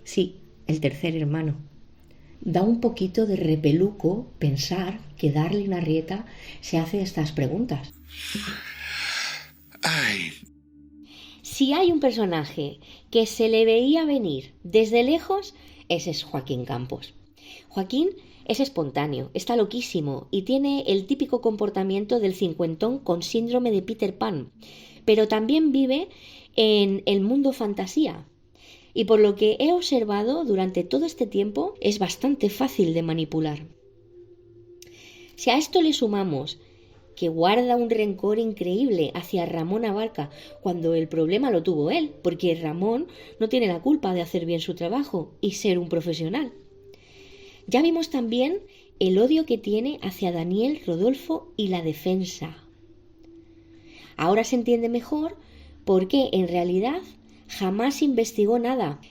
Sí, el tercer hermano. Da un poquito de repeluco pensar que Darlene Arrieta se hace estas preguntas. Ay. Si hay un personaje que se le veía venir desde lejos, ese es Joaquín Campos. Joaquín es espontáneo, está loquísimo y tiene el típico comportamiento del cincuentón con síndrome de Peter Pan, pero también vive en el mundo fantasía. Y por lo que he observado durante todo este tiempo, es bastante fácil de manipular. Si a esto le sumamos que guarda un rencor increíble hacia Ramón Abarca cuando el problema lo tuvo él, porque Ramón no tiene la culpa de hacer bien su trabajo y ser un profesional. Ya vimos también el odio que tiene hacia Daniel, Rodolfo y la defensa. Ahora se entiende mejor por qué en realidad jamás investigó nada.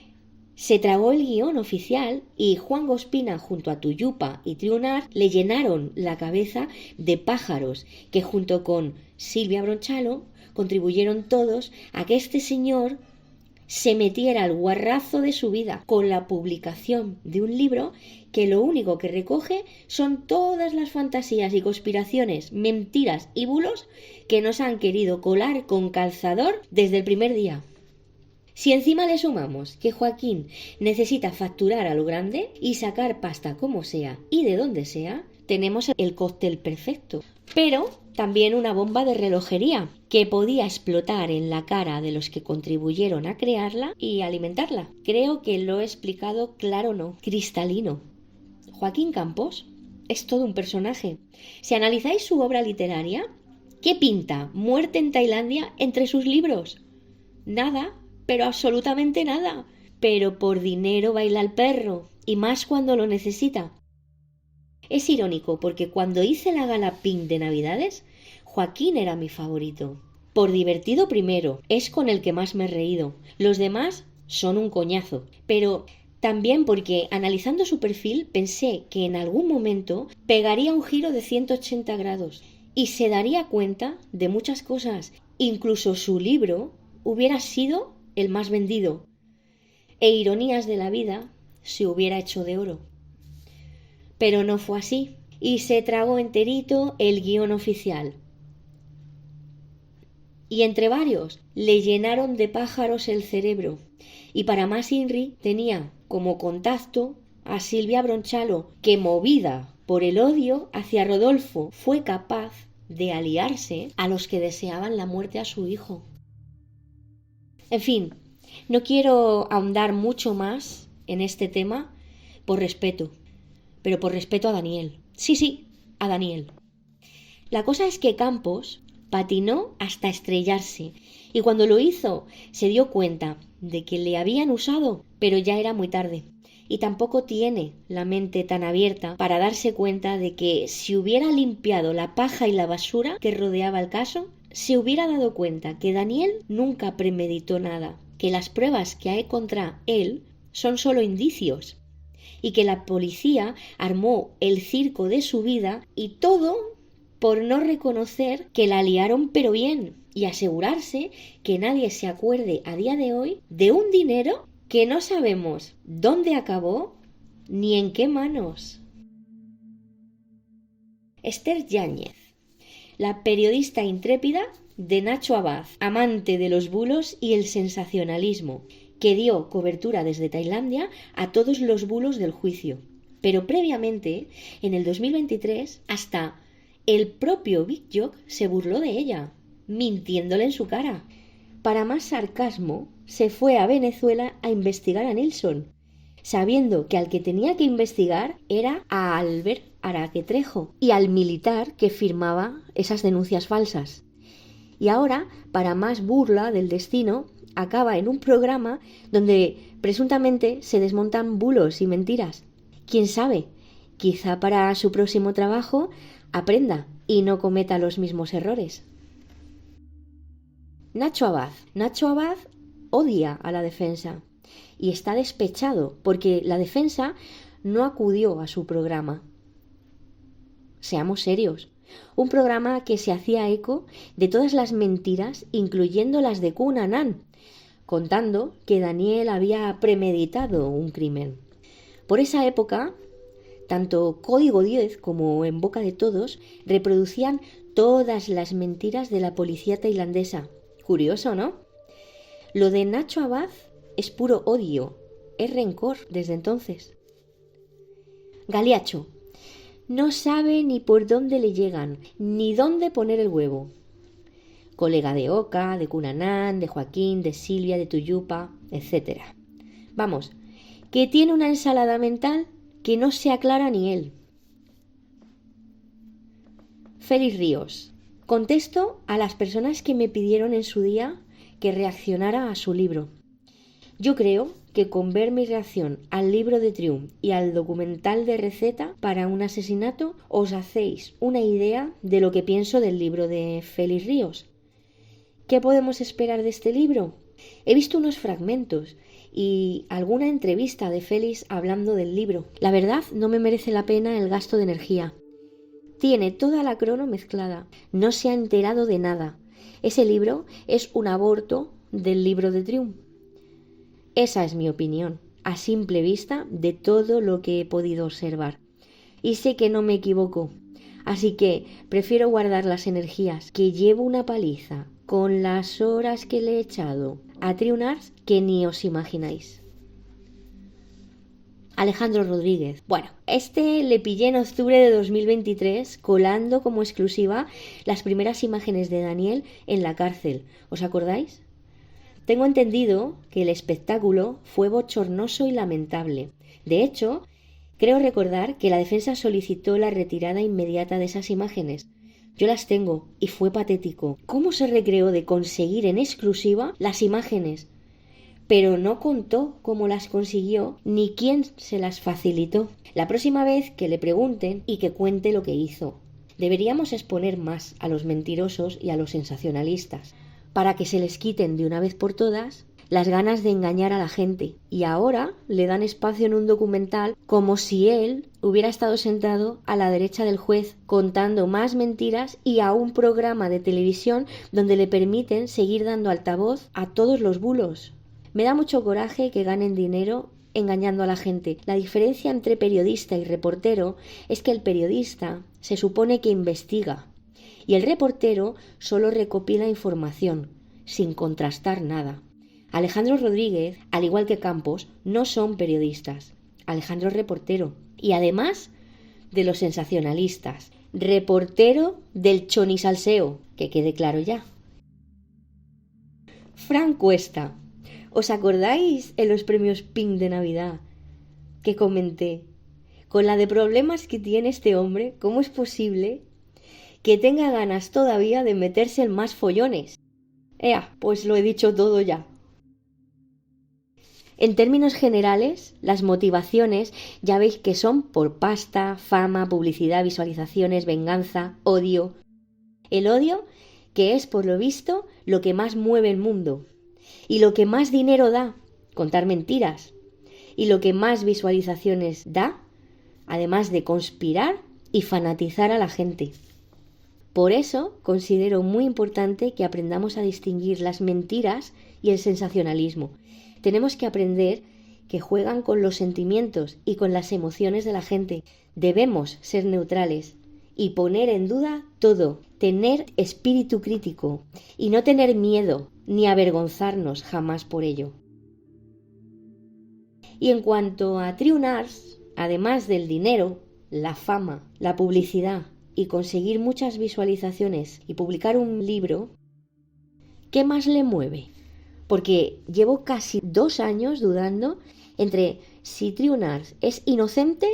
Se tragó el guión oficial y Juan Ospina junto a Tuyupa y Triunar le llenaron la cabeza de pájaros que junto con Silvia Bronchalo contribuyeron todos a que este señor se metiera al guarrazo de su vida con la publicación de un libro que lo único que recoge son todas las fantasías y conspiraciones, mentiras y bulos que nos han querido colar con calzador desde el primer día. Si encima le sumamos que Joaquín necesita facturar a lo grande y sacar pasta como sea y de donde sea, tenemos el cóctel perfecto. Pero también una bomba de relojería que podía explotar en la cara de los que contribuyeron a crearla y alimentarla. Creo que lo he explicado claro, no, cristalino. Joaquín Campos es todo un personaje. Si analizáis su obra literaria, ¿Qué pinta muerte en Tailandia entre sus libros? Nada, pero absolutamente nada. Pero por dinero baila el perro, y más cuando lo necesita. Es irónico porque cuando hice la gala Pink de Navidades, Joaquín era mi favorito. Por divertido primero, es con el que más me he reído. Los demás son un coñazo. Pero también porque, analizando su perfil, pensé que en algún momento pegaría un giro de 180 grados y se daría cuenta de muchas cosas. Incluso su libro hubiera sido el más vendido. E ironías de la vida se hubiera hecho de oro. Pero no fue así, y se tragó enterito el guión oficial. Y entre varios le llenaron de pájaros el cerebro. Y para más Inri tenía como contacto a Silvia Bronchalo, que movida por el odio hacia Rodolfo fue capaz de aliarse a los que deseaban la muerte a su hijo. En fin, no quiero ahondar mucho más en este tema por respeto, pero por respeto a Daniel. Sí, a Daniel. La cosa es que Campos patinó hasta estrellarse y cuando lo hizo se dio cuenta de que le habían usado, pero ya era muy tarde. Y tampoco tiene la mente tan abierta para darse cuenta de que si hubiera limpiado la paja y la basura que rodeaba el caso, se hubiera dado cuenta que Daniel nunca premeditó nada, que las pruebas que hay contra él son solo indicios y que la policía armó el circo de su vida y todo por no reconocer que la liaron pero bien y asegurarse que nadie se acuerde a día de hoy de un dinero que no sabemos dónde acabó ni en qué manos. Esther Yáñez, la periodista intrépida de Nacho Abad, amante de los bulos y el sensacionalismo, que dio cobertura desde Tailandia a todos los bulos del juicio. Pero previamente, en el 2023, hasta el propio Big Jock se burló de ella, mintiéndole en su cara. Para más sarcasmo, se fue a Venezuela a investigar a Nilsson, sabiendo que al que tenía que investigar era a Albert Araque Trejo y al militar que firmaba esas denuncias falsas. Y ahora, para más burla del destino, acaba en un programa donde presuntamente se desmontan bulos y mentiras. ¿Quién sabe? Quizá para su próximo trabajo aprenda y no cometa los mismos errores. Nacho Abad odia a la defensa y está despechado porque la defensa no acudió a su programa. Seamos serios. Un programa que se hacía eco de todas las mentiras, incluyendo las de Cunanan, contando que Daniel había premeditado un crimen. Por esa época, tanto Código 10 como En Boca de Todos reproducían todas las mentiras de la policía tailandesa. Curioso, ¿no? Lo de Nacho Abad es puro odio, es rencor desde entonces. Galiacho. No sabe ni por dónde le llegan, ni dónde poner el huevo. Colega de Oca, de Cunanan, de Joaquín, de Silvia, de Tuyupa, etc. Vamos, que tiene una ensalada mental que no se aclara ni él. Félix Ríos. Contesto a las personas que me pidieron en su día que reaccionara a su libro. Yo creo que con ver mi reacción al libro de Trium y al documental de receta para un asesinato os hacéis una idea de lo que pienso del libro de Félix Ríos. ¿Qué podemos esperar de este libro? He visto unos fragmentos y alguna entrevista de Félix hablando del libro. La verdad, no me merece la pena el gasto de energía. Tiene toda la crono mezclada, no se ha enterado de nada. Ese libro es un aborto del libro de Trium. Esa es mi opinión, a simple vista de todo lo que he podido observar. Y sé que no me equivoco, así que prefiero guardar las energías, que llevo una paliza con las horas que le he echado a Triunars que ni os imagináis. Alejandro Rodríguez. Bueno, este le pillé en octubre de 2023 colando como exclusiva las primeras imágenes de Daniel en la cárcel. ¿Os acordáis? Tengo entendido que el espectáculo fue bochornoso y lamentable. De hecho, creo recordar que la defensa solicitó la retirada inmediata de esas imágenes. Yo las tengo y fue patético. ¿Cómo se recreó de conseguir en exclusiva las imágenes? Pero no contó cómo las consiguió ni quién se las facilitó. La próxima vez que le pregunten y que cuente lo que hizo. Deberíamos exponer más a los mentirosos y a los sensacionalistas, para que se les quiten de una vez por todas las ganas de engañar a la gente. Y ahora le dan espacio en un documental como si él hubiera estado sentado a la derecha del juez contando más mentiras, y a un programa de televisión donde le permiten seguir dando altavoz a todos los bulos. Me da mucho coraje que ganen dinero engañando a la gente. La diferencia entre periodista y reportero es que el periodista se supone que investiga y el reportero solo recopila información sin contrastar nada. Alejandro Rodríguez, al igual que Campos, no son periodistas. Alejandro es reportero y además de los sensacionalistas, reportero del chonisalseo, que quede claro ya. Fran Cuesta. ¿Os acordáis en los premios Pink de Navidad que comenté? Con la de problemas que tiene este hombre, ¿cómo es posible que tenga ganas todavía de meterse en más follones? Pues lo he dicho todo ya. En términos generales, las motivaciones ya veis que son por pasta, fama, publicidad, visualizaciones, venganza, odio. El odio, que es por lo visto lo que más mueve el mundo. Y lo que más dinero da, contar mentiras. Y lo que más visualizaciones da, además de conspirar y fanatizar a la gente. Por eso considero muy importante que aprendamos a distinguir las mentiras y el sensacionalismo. Tenemos que aprender que juegan con los sentimientos y con las emociones de la gente. Debemos ser neutrales y poner en duda todo, tener espíritu crítico y no tener miedo ni avergonzarnos jamás por ello. Y en cuanto a Triunars, además del dinero, la fama, la publicidad y conseguir muchas visualizaciones y publicar un libro, ¿qué más le mueve? Porque llevo casi 2 años dudando entre si Triunars es inocente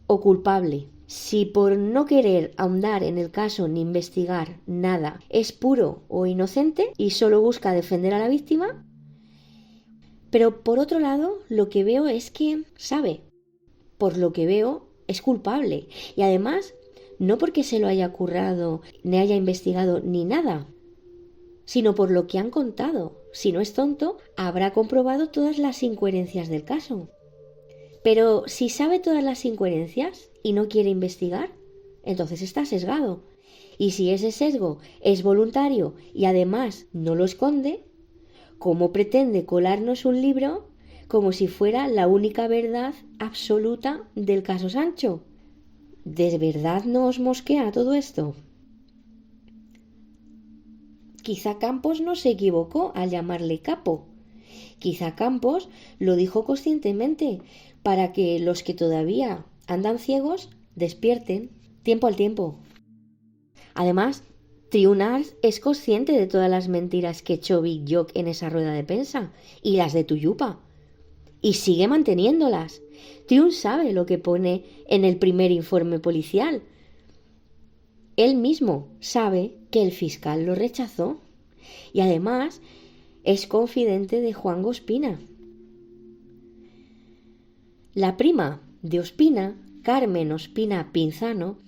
o culpable. Si por no querer ahondar en el caso ni investigar nada es puro o inocente y solo busca defender a la víctima. Pero por otro lado, lo que veo es que sabe. Por lo que veo, es culpable. Y además, no porque se lo haya currado, ni haya investigado ni nada, sino por lo que han contado. Si no es tonto, habrá comprobado todas las incoherencias del caso. Pero si sabe todas las incoherencias y no quiere investigar, entonces está sesgado. Y si ese sesgo es voluntario y además no lo esconde, ¿cómo pretende colarnos un libro como si fuera la única verdad absoluta del caso Sancho? ¿De verdad no os mosquea todo esto? Quizá Campos no se equivocó al llamarle capo. Quizá Campos lo dijo conscientemente para que los que todavía andan ciegos despierten tiempo al tiempo. Además, Triunars es consciente de todas las mentiras que echó Big Jock en esa rueda de prensa y las de Tuyupa. Y sigue manteniéndolas. Triun sabe lo que pone en el primer informe policial. Él mismo sabe que el fiscal lo rechazó. Y además es confidente de Juan Ospina. La prima de Ospina, Carmen Ospina Pinzano,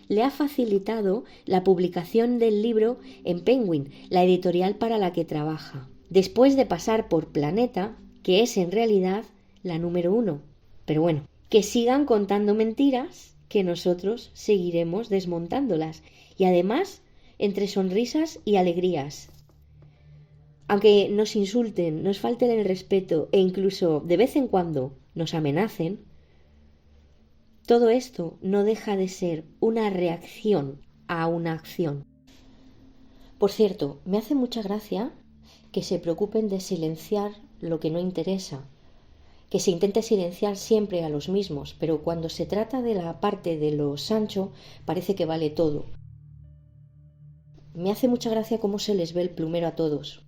le ha facilitado la publicación del libro en Penguin, la editorial para la que trabaja, después de pasar por Planeta, que es en realidad la número 1. Pero bueno, que sigan contando mentiras, que nosotros seguiremos desmontándolas, y además entre sonrisas y alegrías. Aunque nos insulten, nos falten el respeto e incluso de vez en cuando nos amenacen, todo esto no deja de ser una reacción a una acción. Por cierto, me hace mucha gracia que se preocupen de silenciar lo que no interesa, que se intente silenciar siempre a los mismos, pero cuando se trata de la parte de los Sancho parece que vale todo. Me hace mucha gracia cómo se les ve el plumero a todos.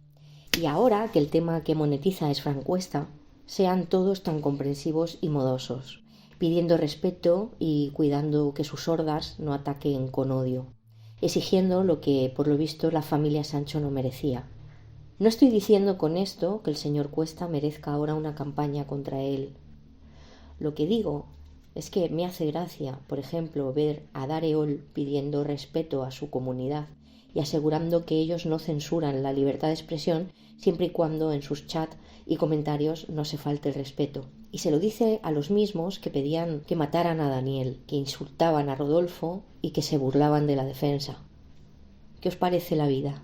Y ahora que el tema que monetiza es Fran Cuesta, sean todos tan comprensivos y modosos, pidiendo respeto y cuidando que sus hordas no ataquen con odio. exigiendo lo que, por lo visto, la familia Sancho no merecía. No estoy diciendo con esto que el señor Cuesta merezca ahora una campaña contra él. Lo que digo es que me hace gracia, por ejemplo, ver a Dareol pidiendo respeto a su comunidad y asegurando que ellos no censuran la libertad de expresión siempre y cuando en sus chats y comentarios no se falte el respeto. Y se lo dice a los mismos que pedían que mataran a Daniel, que insultaban a Rodolfo y que se burlaban de la defensa. ¿Qué os parece la vida?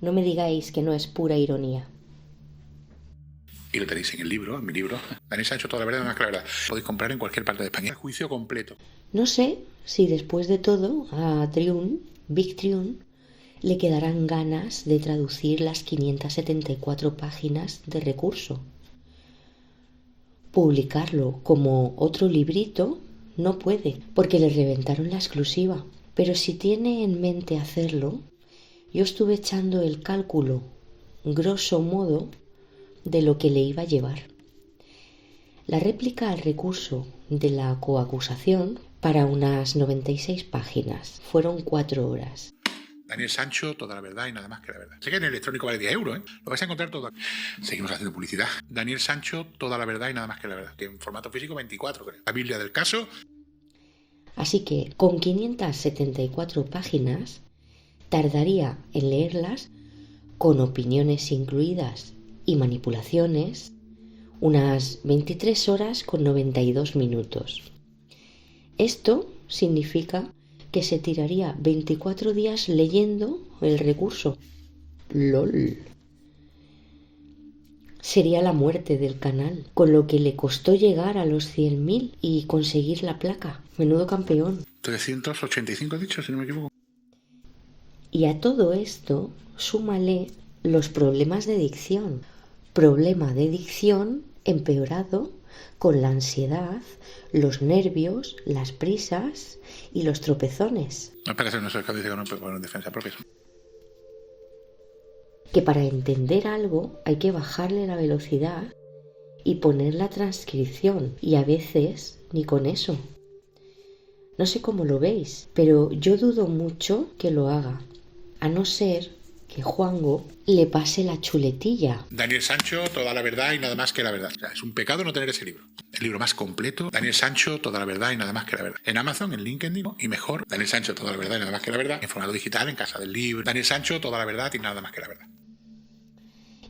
No me digáis que no es pura ironía. Y lo tenéis en el libro, en mi libro. Daniel Sancho, toda la verdad, nada más que la verdad. Podéis comprar en cualquier parte de España. El juicio completo. No sé si después de todo a Big Triun, le quedarán ganas de traducir las 574 páginas de recurso. Publicarlo como otro librito no puede, porque le reventaron la exclusiva. Pero si tiene en mente hacerlo, yo estuve echando el cálculo, grosso modo, de lo que le iba a llevar. La réplica al recurso de la coacusación para unas 96 páginas. Fueron 4 horas. Daniel Sancho, toda la verdad y nada más que la verdad. Sé que en el electrónico vale 10 euros, ¿eh? Lo vais a encontrar todo. Seguimos haciendo publicidad. Daniel Sancho, toda la verdad y nada más que la verdad. Que en formato físico 24, creo. La Biblia del caso. Así que con 574 páginas tardaría en leerlas, con opiniones incluidas y manipulaciones, unas 23 horas con 92 minutos. Esto significa que se tiraría 24 días leyendo el recurso. ¡Lol! Sería la muerte del canal, con lo que le costó llegar a los 100.000 y conseguir la placa. Menudo campeón. 385 dicho, si no me equivoco. Y a todo esto, súmale los problemas de dicción. Problema de dicción empeorado con la ansiedad, los nervios, las prisas y los tropezones. No, espera, no sé, que dice que no puede poner en defensa propia. Que para entender algo hay que bajarle la velocidad y poner la transcripción, y a veces ni con eso. No sé cómo lo veis, pero yo dudo mucho que lo haga, a no ser que Juango le pase la chuletilla. Daniel Sancho, toda la verdad y nada más que la verdad. O sea, es un pecado no tener ese libro. El libro más completo, Daniel Sancho, toda la verdad y nada más que la verdad. En Amazon, en LinkedIn y mejor, Daniel Sancho, toda la verdad y nada más que la verdad. En formato digital, en Casa del Libro. Daniel Sancho, toda la verdad y nada más que la verdad.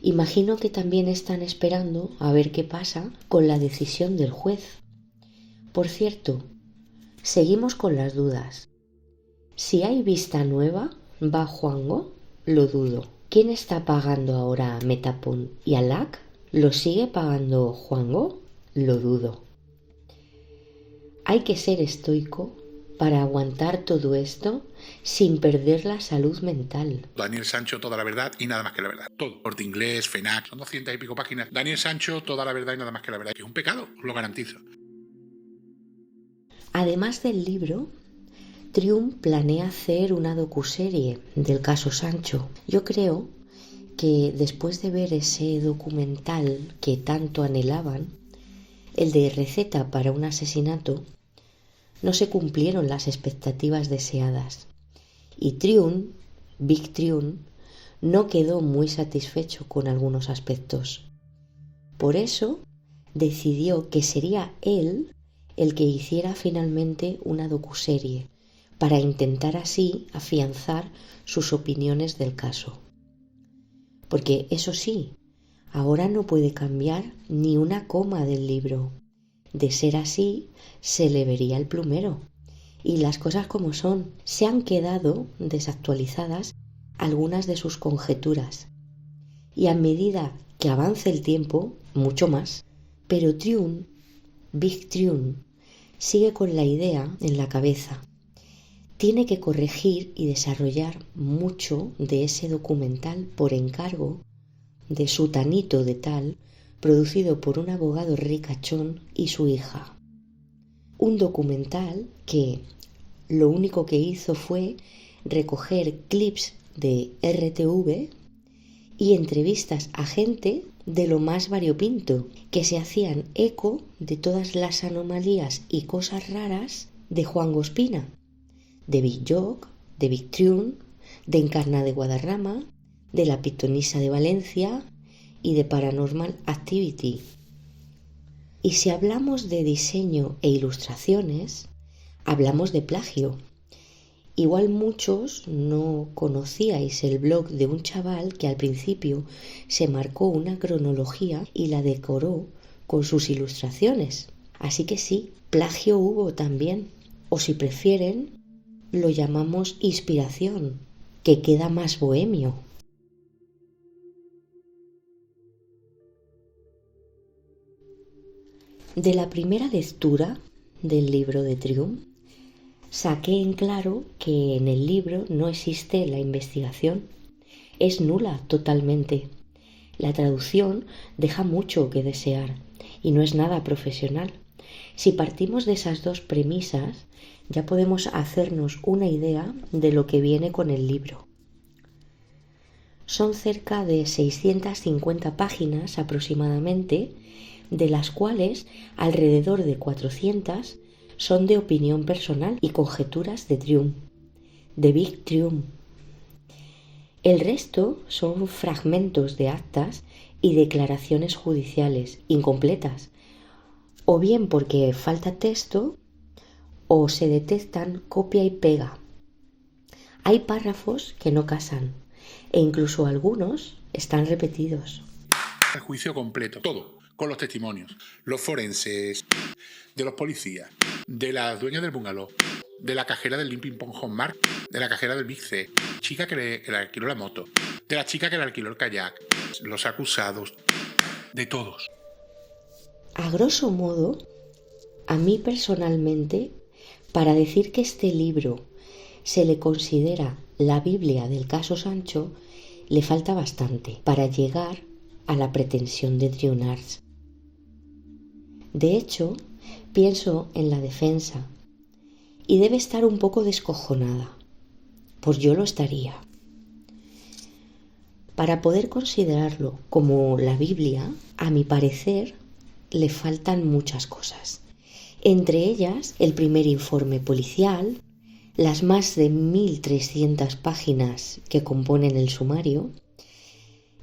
Imagino que también están esperando a ver qué pasa con la decisión del juez. Por cierto, seguimos con las dudas. Si hay vista nueva, ¿va Juango? Lo dudo. ¿Quién está pagando ahora a Metapon y a LAC? ¿Lo sigue pagando Juango? Lo dudo. Hay que ser estoico para aguantar todo esto sin perder la salud mental. Daniel Sancho, toda la verdad y nada más que la verdad. Todo. Corte Inglés, FENAC, son 200 y pico páginas. Daniel Sancho, toda la verdad y nada más que la verdad. Que es un pecado, os lo garantizo. Además del libro, Triun planea hacer una docuserie del caso Sancho. Yo creo que después de ver ese documental que tanto anhelaban, el de Receta para un asesinato, no se cumplieron las expectativas deseadas. Y Big Triun, no quedó muy satisfecho con algunos aspectos. Por eso decidió que sería él el que hiciera finalmente una docuserie, para intentar así afianzar sus opiniones del caso. Porque eso sí, ahora no puede cambiar ni una coma del libro. De ser así, se le vería el plumero. Y las cosas como son, se han quedado desactualizadas algunas de sus conjeturas. Y a medida que avance el tiempo, mucho más. Pero Big Triun, sigue con la idea en la cabeza. Tiene que corregir y desarrollar mucho de ese documental por encargo de Sutanito de Tal, producido por un abogado ricachón y su hija. Un documental que lo único que hizo fue recoger clips de RTV y entrevistas a gente de lo más variopinto, que se hacían eco de todas las anomalías y cosas raras de Juan Gospina, de Big Jock, de Big Trium, de Encarna de Guadarrama, de La Pitonisa de Valencia y de Paranormal Activity. Y si hablamos de diseño e ilustraciones, hablamos de plagio. Igual muchos no conocíais el blog de un chaval que al principio se marcó una cronología y la decoró con sus ilustraciones. Así que sí, plagio hubo también. O si prefieren, lo llamamos inspiración, que queda más bohemio. De la primera lectura del libro de Trium, saqué en claro que en el libro no existe la investigación. Es nula totalmente. La traducción deja mucho que desear y no es nada profesional. Si partimos de esas dos premisas, ya podemos hacernos una idea de lo que viene con el libro. Son cerca de 650 páginas aproximadamente, de las cuales alrededor de 400 son de opinión personal y conjeturas de Trium, de Big Trium. El resto son fragmentos de actas y declaraciones judiciales incompletas, o bien porque falta texto o se detectan copia y pega. Hay párrafos que no casan e incluso algunos están repetidos. El juicio completo, todo, con los testimonios, los forenses, de los policías, de la dueña del bungalow, de la cajera del Limping Pong Home Mart, de la cajera del Big C, chica que le alquiló la moto, de la chica que le alquiló el kayak, los acusados, de todos. A grosso modo, a mí personalmente, para decir que este libro se le considera la Biblia del caso Sancho, le falta bastante para llegar a la pretensión de Trium Arts. De hecho, pienso en la defensa y debe estar un poco descojonada, pues yo lo estaría. Para poder considerarlo como la Biblia, a mi parecer, le faltan muchas cosas. Entre ellas, el primer informe policial, las más de 1.300 páginas que componen el sumario,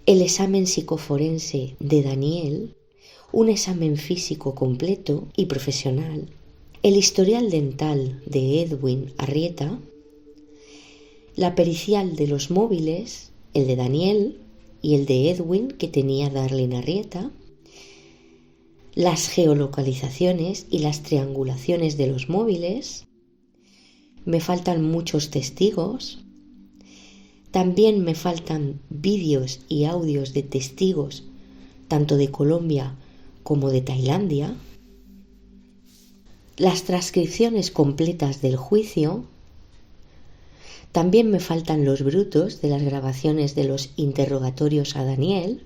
el examen psicoforense de Daniel, un examen físico completo y profesional, el historial dental de Edwin Arrieta, la pericial de los móviles, el de Daniel y el de Edwin que tenía Darlene Arrieta, las geolocalizaciones y las triangulaciones de los móviles. Me faltan muchos testigos. También me faltan vídeos y audios de testigos, tanto de Colombia como de Tailandia. Las transcripciones completas del juicio. También me faltan los brutos de las grabaciones de los interrogatorios a Daniel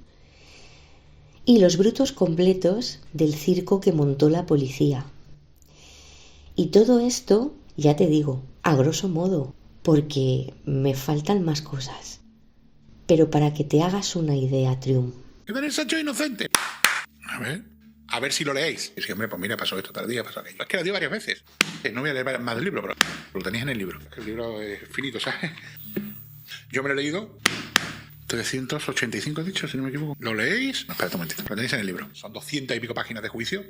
y los brutos completos del circo que montó la policía. Y todo esto, ya te digo, a grosso modo, porque me faltan más cosas. Pero para que te hagas una idea, Trium. Daniel Sancho es inocente. A ver si lo leéis. Y si, hombre, pues mira, pasó esto tal día, pasó aquello. Es que lo digo varias veces. No voy a leer más del libro, pero lo tenéis en el libro. El libro es finito, ¿sabes? Yo me lo he leído 385, he dicho, si no me equivoco. ¿Lo leéis? No, espérate un momentito. Lo tenéis en el libro. Son 200 y pico páginas de juicio.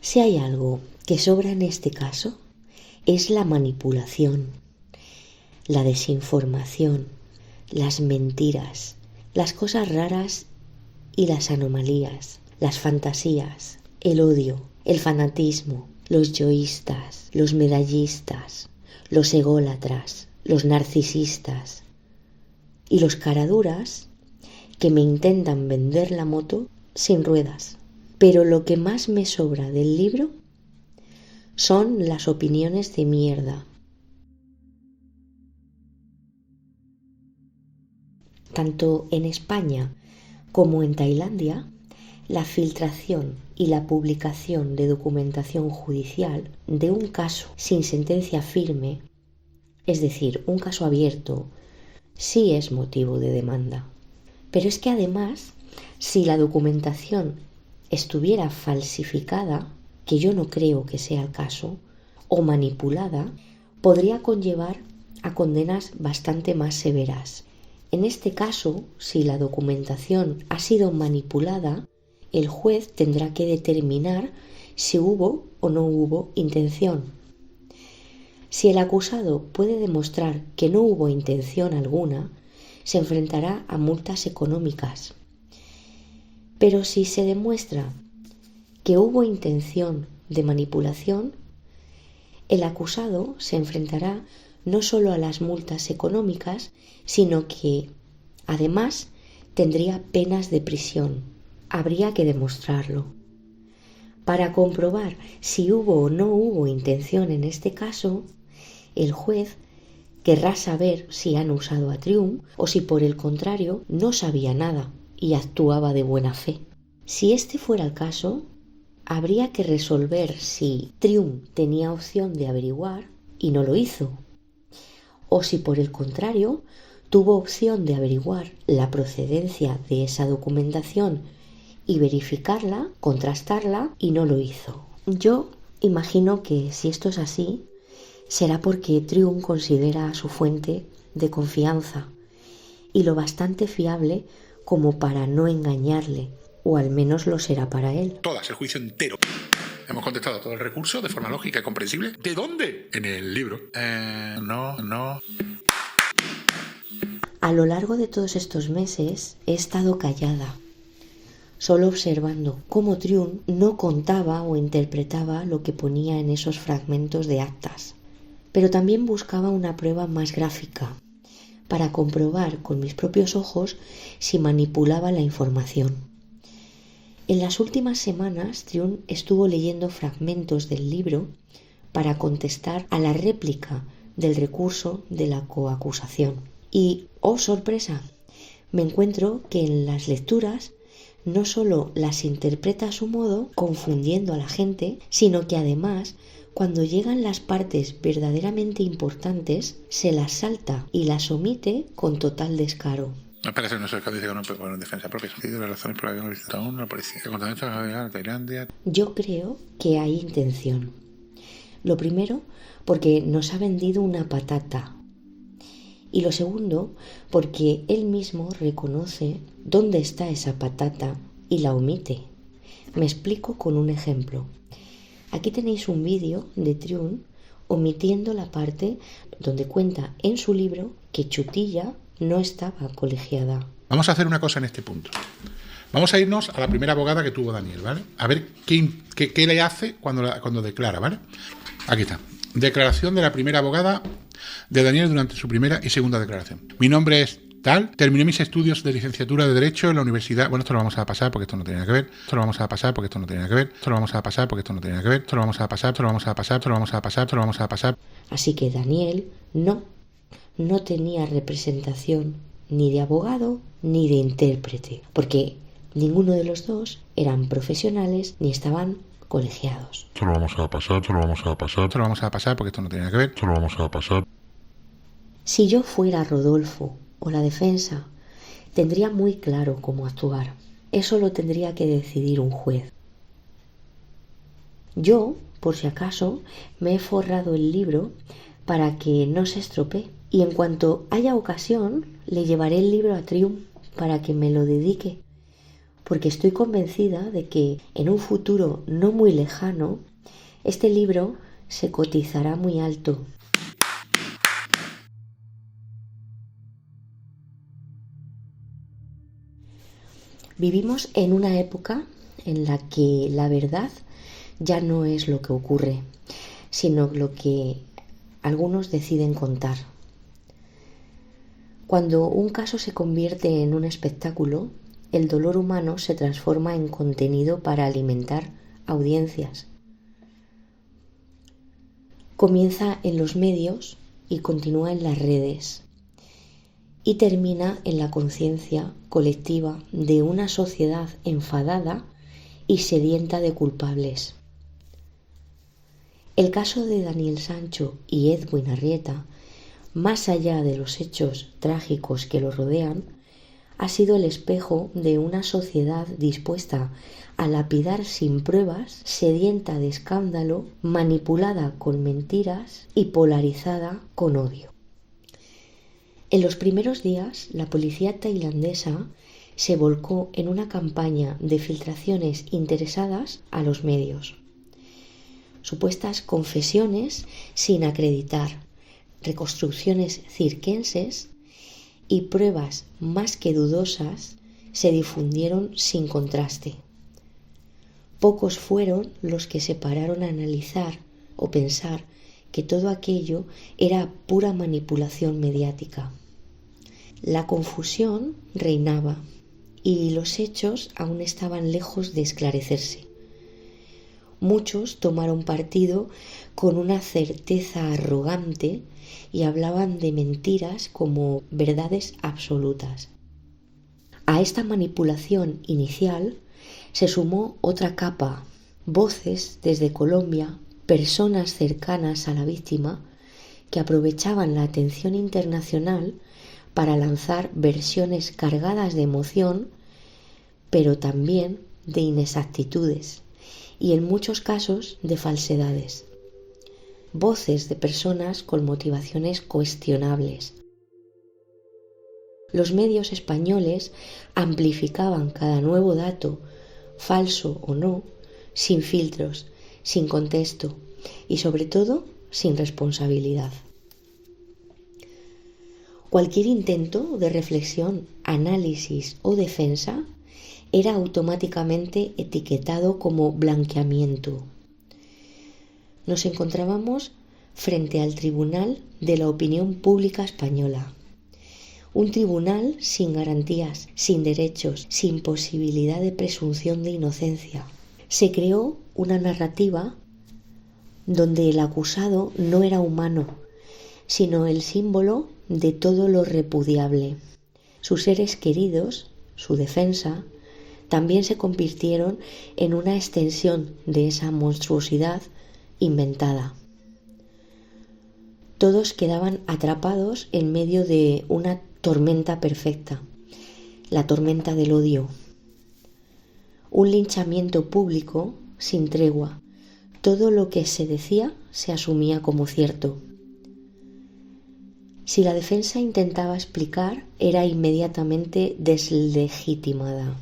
Si hay algo que sobra en este caso, es la manipulación, la desinformación, las mentiras, las cosas raras y las anomalías, las fantasías, el odio, el fanatismo, los yoístas, los medallistas, los ególatras, los narcisistas y los caraduras que me intentan vender la moto sin ruedas. Pero lo que más me sobra del libro son las opiniones de mierda. Tanto en España como en Tailandia, la filtración y la publicación de documentación judicial de un caso sin sentencia firme, es decir, un caso abierto, sí es motivo de demanda. Pero es que además, si la documentación estuviera falsificada, que yo no creo que sea el caso, o manipulada, podría conllevar a condenas bastante más severas. En este caso, si la documentación ha sido manipulada, el juez tendrá que determinar si hubo o no hubo intención. Si el acusado puede demostrar que no hubo intención alguna, se enfrentará a multas económicas. Pero si se demuestra que hubo intención de manipulación, el acusado se enfrentará no solo a las multas económicas, sino que, además, tendría penas de prisión. Habría que demostrarlo. Para comprobar si hubo o no hubo intención en este caso, el juez querrá saber si han usado a Trium o si por el contrario no sabía nada y actuaba de buena fe. Si este fuera el caso, habría que resolver si Trium tenía opción de averiguar y no lo hizo, o si por el contrario tuvo opción de averiguar la procedencia de esa documentación y verificarla, contrastarla y no lo hizo. Yo imagino que si esto es así, será porque Trium considera a su fuente de confianza y lo bastante fiable como para no engañarle, o al menos lo será para él. Todas, el juicio entero. Hemos contestado todo el recurso de forma lógica y comprensible. ¿De dónde? En el libro. No. A lo largo de todos estos meses he estado callada, solo observando cómo Trium no contaba o interpretaba lo que ponía en esos fragmentos de actas. Pero también buscaba una prueba más gráfica, para comprobar con mis propios ojos si manipulaba la información. En las últimas semanas, Trium estuvo leyendo fragmentos del libro para contestar a la réplica del recurso de la coacusación. Y, oh sorpresa, me encuentro que en las lecturas no solo las interpreta a su modo, confundiendo a la gente, sino que además, cuando llegan las partes verdaderamente importantes, se las salta y las omite con total descaro. No parece que no se dice que no puede poner en defensa propia. De las razones por las que no visita aún la policía. El contamiento de Tailandia. Yo creo que hay intención. Lo primero, porque nos ha vendido una patata. Y lo segundo, porque él mismo reconoce dónde está esa patata y la omite. Me explico con un ejemplo. Aquí tenéis un vídeo de Trium omitiendo la parte donde cuenta en su libro que Chutilla no estaba colegiada. Vamos a hacer una cosa en este punto. Vamos a irnos a la primera abogada que tuvo Daniel, ¿vale? A ver qué le hace cuando declara, ¿vale? Aquí está. Declaración de la primera abogada de Daniel durante su primera y segunda declaración. Mi nombre es tal. Terminé mis estudios de licenciatura de Derecho en la universidad. Bueno, esto lo vamos a pasar porque esto no tiene nada que ver. Esto lo vamos a pasar porque esto no tiene nada que ver. Esto lo vamos a pasar porque esto no tiene nada que ver. Esto lo vamos a pasar, esto lo vamos a pasar, esto lo vamos a pasar, esto lo vamos a pasar. Así que Daniel no tenía representación ni de abogado ni de intérprete, porque ninguno de los dos eran profesionales ni estaban colegiados. Esto lo vamos a pasar, esto lo vamos a pasar, esto lo vamos a pasar porque esto no tiene nada que ver. Esto lo vamos a pasar. Si yo fuera Rodolfo o la defensa, tendría muy claro cómo actuar. Eso lo tendría que decidir un juez. Yo, por si acaso, me he forrado el libro para que no se estropee. Y en cuanto haya ocasión, le llevaré el libro a Trium para que me lo dedique. Porque estoy convencida de que en un futuro no muy lejano, este libro se cotizará muy alto. Vivimos en una época en la que la verdad ya no es lo que ocurre, sino lo que algunos deciden contar. Cuando un caso se convierte en un espectáculo, el dolor humano se transforma en contenido para alimentar audiencias. Comienza en los medios y continúa en las redes. Y termina en la conciencia colectiva de una sociedad enfadada y sedienta de culpables. El caso de Daniel Sancho y Edwin Arrieta, más allá de los hechos trágicos que lo rodean, ha sido el espejo de una sociedad dispuesta a lapidar sin pruebas, sedienta de escándalo, manipulada con mentiras y polarizada con odio. En los primeros días, la policía tailandesa se volcó en una campaña de filtraciones interesadas a los medios. Supuestas confesiones sin acreditar, reconstrucciones circenses y pruebas más que dudosas se difundieron sin contraste. Pocos fueron los que se pararon a analizar o pensar que todo aquello era pura manipulación mediática. La confusión reinaba y los hechos aún estaban lejos de esclarecerse. Muchos tomaron partido con una certeza arrogante y hablaban de mentiras como verdades absolutas. A esta manipulación inicial se sumó otra capa, voces desde Colombia, personas cercanas a la víctima que aprovechaban la atención internacional para lanzar versiones cargadas de emoción, pero también de inexactitudes y en muchos casos de falsedades. Voces de personas con motivaciones cuestionables. Los medios españoles amplificaban cada nuevo dato, falso o no, sin filtros, sin contexto y sobre todo sin responsabilidad. Cualquier intento de reflexión, análisis o defensa era automáticamente etiquetado como blanqueamiento. Nos encontrábamos frente al Tribunal de la Opinión Pública Española. Un tribunal sin garantías, sin derechos, sin posibilidad de presunción de inocencia. Se creó una narrativa donde el acusado no era humano, sino el símbolo de todo lo repudiable. Sus seres queridos, su defensa, también se convirtieron en una extensión de esa monstruosidad inventada. Todos quedaban atrapados en medio de una tormenta perfecta, la tormenta del odio. Un linchamiento público sin tregua. Todo lo que se decía se asumía como cierto. Si la defensa intentaba explicar, era inmediatamente deslegitimada.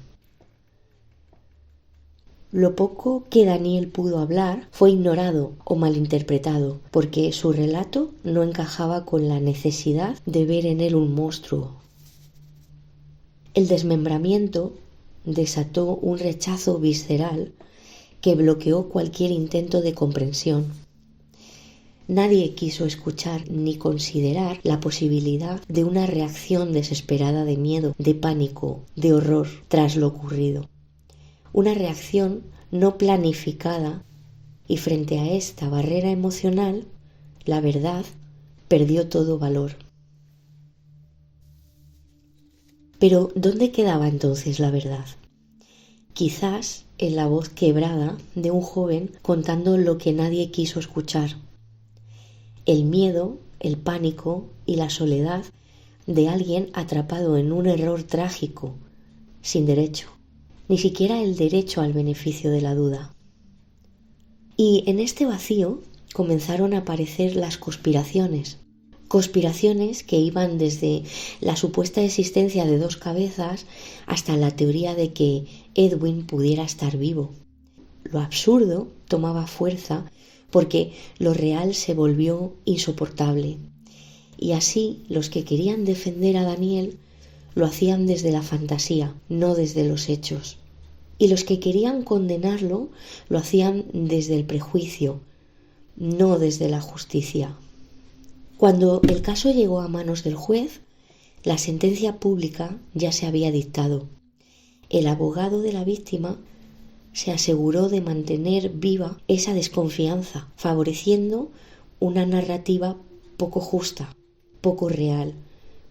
Lo poco que Daniel pudo hablar fue ignorado o malinterpretado, porque su relato no encajaba con la necesidad de ver en él un monstruo. El desmembramiento desató un rechazo visceral que bloqueó cualquier intento de comprensión. Nadie quiso escuchar ni considerar la posibilidad de una reacción desesperada de miedo, de pánico, de horror tras lo ocurrido. Una reacción no planificada, y frente a esta barrera emocional, la verdad perdió todo valor. Pero ¿dónde quedaba entonces la verdad? Quizás en la voz quebrada de un joven contando lo que nadie quiso escuchar. El miedo, el pánico y la soledad de alguien atrapado en un error trágico, sin derecho. Ni siquiera el derecho al beneficio de la duda. Y en este vacío comenzaron a aparecer las conspiraciones. Conspiraciones que iban desde la supuesta existencia de dos cabezas hasta la teoría de que Edwin pudiera estar vivo. Lo absurdo tomaba fuerza porque lo real se volvió insoportable. Y así los que querían defender a Daniel lo hacían desde la fantasía, no desde los hechos. Y los que querían condenarlo lo hacían desde el prejuicio, no desde la justicia. Cuando el caso llegó a manos del juez, la sentencia pública ya se había dictado. El abogado de la víctima se aseguró de mantener viva esa desconfianza, favoreciendo una narrativa poco justa, poco real,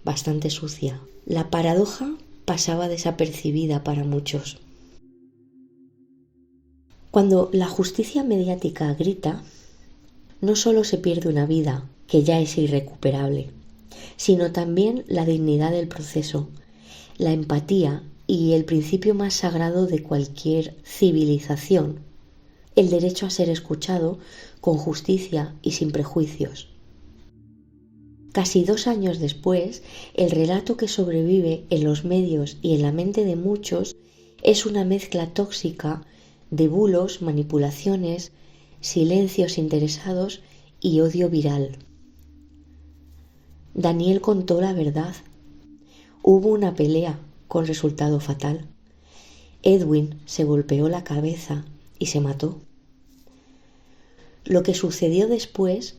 bastante sucia. La paradoja pasaba desapercibida para muchos. Cuando la justicia mediática grita, no solo se pierde una vida, que ya es irrecuperable, sino también la dignidad del proceso, la empatía y el principio más sagrado de cualquier civilización, el derecho a ser escuchado con justicia y sin prejuicios. Casi 2 años después, el relato que sobrevive en los medios y en la mente de muchos es una mezcla tóxica de bulos, manipulaciones, silencios interesados y odio viral. Daniel contó la verdad. Hubo una pelea con resultado fatal. Edwin se golpeó la cabeza y se mató. Lo que sucedió después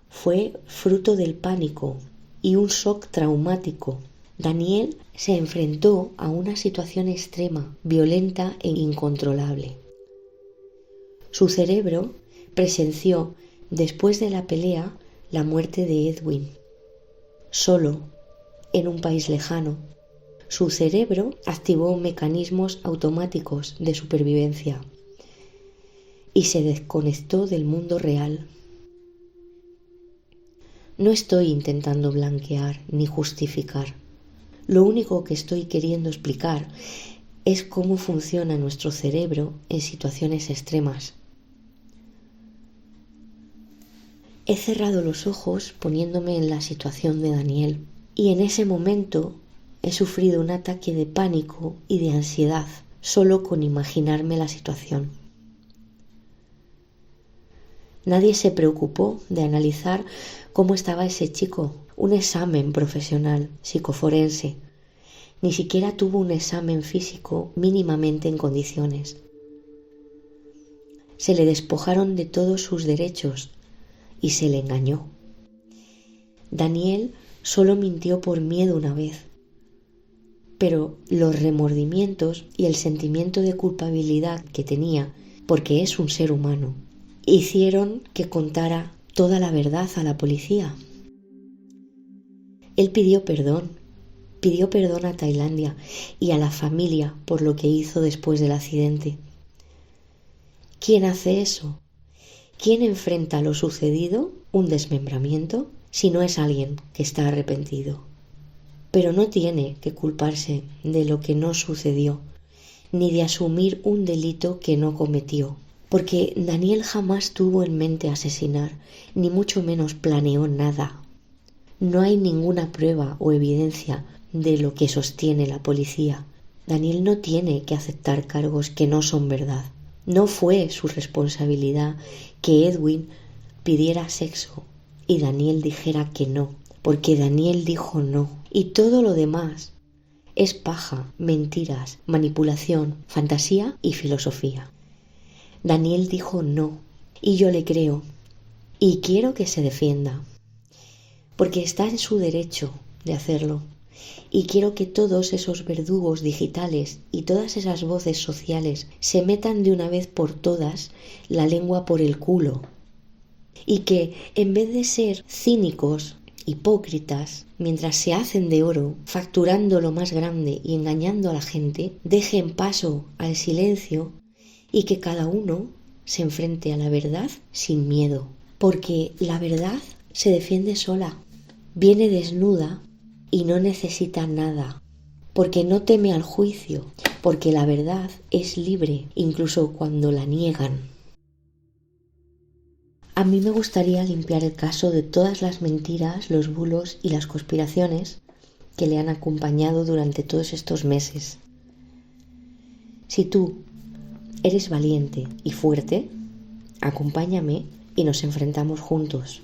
fue fruto del pánico y un shock traumático. Daniel se enfrentó a una situación extrema, violenta e incontrolable. Su cerebro presenció, después de la pelea, la muerte de Edwin. Solo, en un país lejano, su cerebro activó mecanismos automáticos de supervivencia y se desconectó del mundo real. No estoy intentando blanquear ni justificar. Lo único que estoy queriendo explicar es cómo funciona nuestro cerebro en situaciones extremas. He cerrado los ojos poniéndome en la situación de Daniel y en ese momento he sufrido un ataque de pánico y de ansiedad solo con imaginarme la situación. Nadie se preocupó de analizar cómo estaba ese chico, un examen profesional, psicoforense. Ni siquiera tuvo un examen físico mínimamente en condiciones. Se le despojaron de todos sus derechos y se le engañó. Daniel solo mintió por miedo una vez, pero los remordimientos y el sentimiento de culpabilidad que tenía, porque es un ser humano, hicieron que contara toda la verdad a la policía. Él pidió perdón a Tailandia y a la familia por lo que hizo después del accidente. ¿Quién hace eso? ¿Quién enfrenta lo sucedido, un desmembramiento, si no es alguien que está arrepentido? Pero no tiene que culparse de lo que no sucedió, ni de asumir un delito que no cometió. Porque Daniel jamás tuvo en mente asesinar, ni mucho menos planeó nada. No hay ninguna prueba o evidencia de lo que sostiene la policía. Daniel no tiene que aceptar cargos que no son verdad. No fue su responsabilidad que Edwin pidiera sexo y Daniel dijera que no, porque Daniel dijo no. Y todo lo demás es paja, mentiras, manipulación, fantasía y filosofía. Daniel dijo no, y yo le creo, y quiero que se defienda, porque está en su derecho de hacerlo, y quiero que todos esos verdugos digitales y todas esas voces sociales se metan de una vez por todas la lengua por el culo, y que en vez de ser cínicos, hipócritas, mientras se hacen de oro, facturando lo más grande y engañando a la gente, dejen paso al silencio y que cada uno se enfrente a la verdad sin miedo, porque la verdad se defiende sola, viene desnuda y no necesita nada, porque no teme al juicio, porque la verdad es libre incluso cuando la niegan. A mí me gustaría limpiar el caso de todas las mentiras, los bulos y las conspiraciones que le han acompañado durante todos estos meses. Si tú eres valiente y fuerte, acompáñame y nos enfrentamos juntos.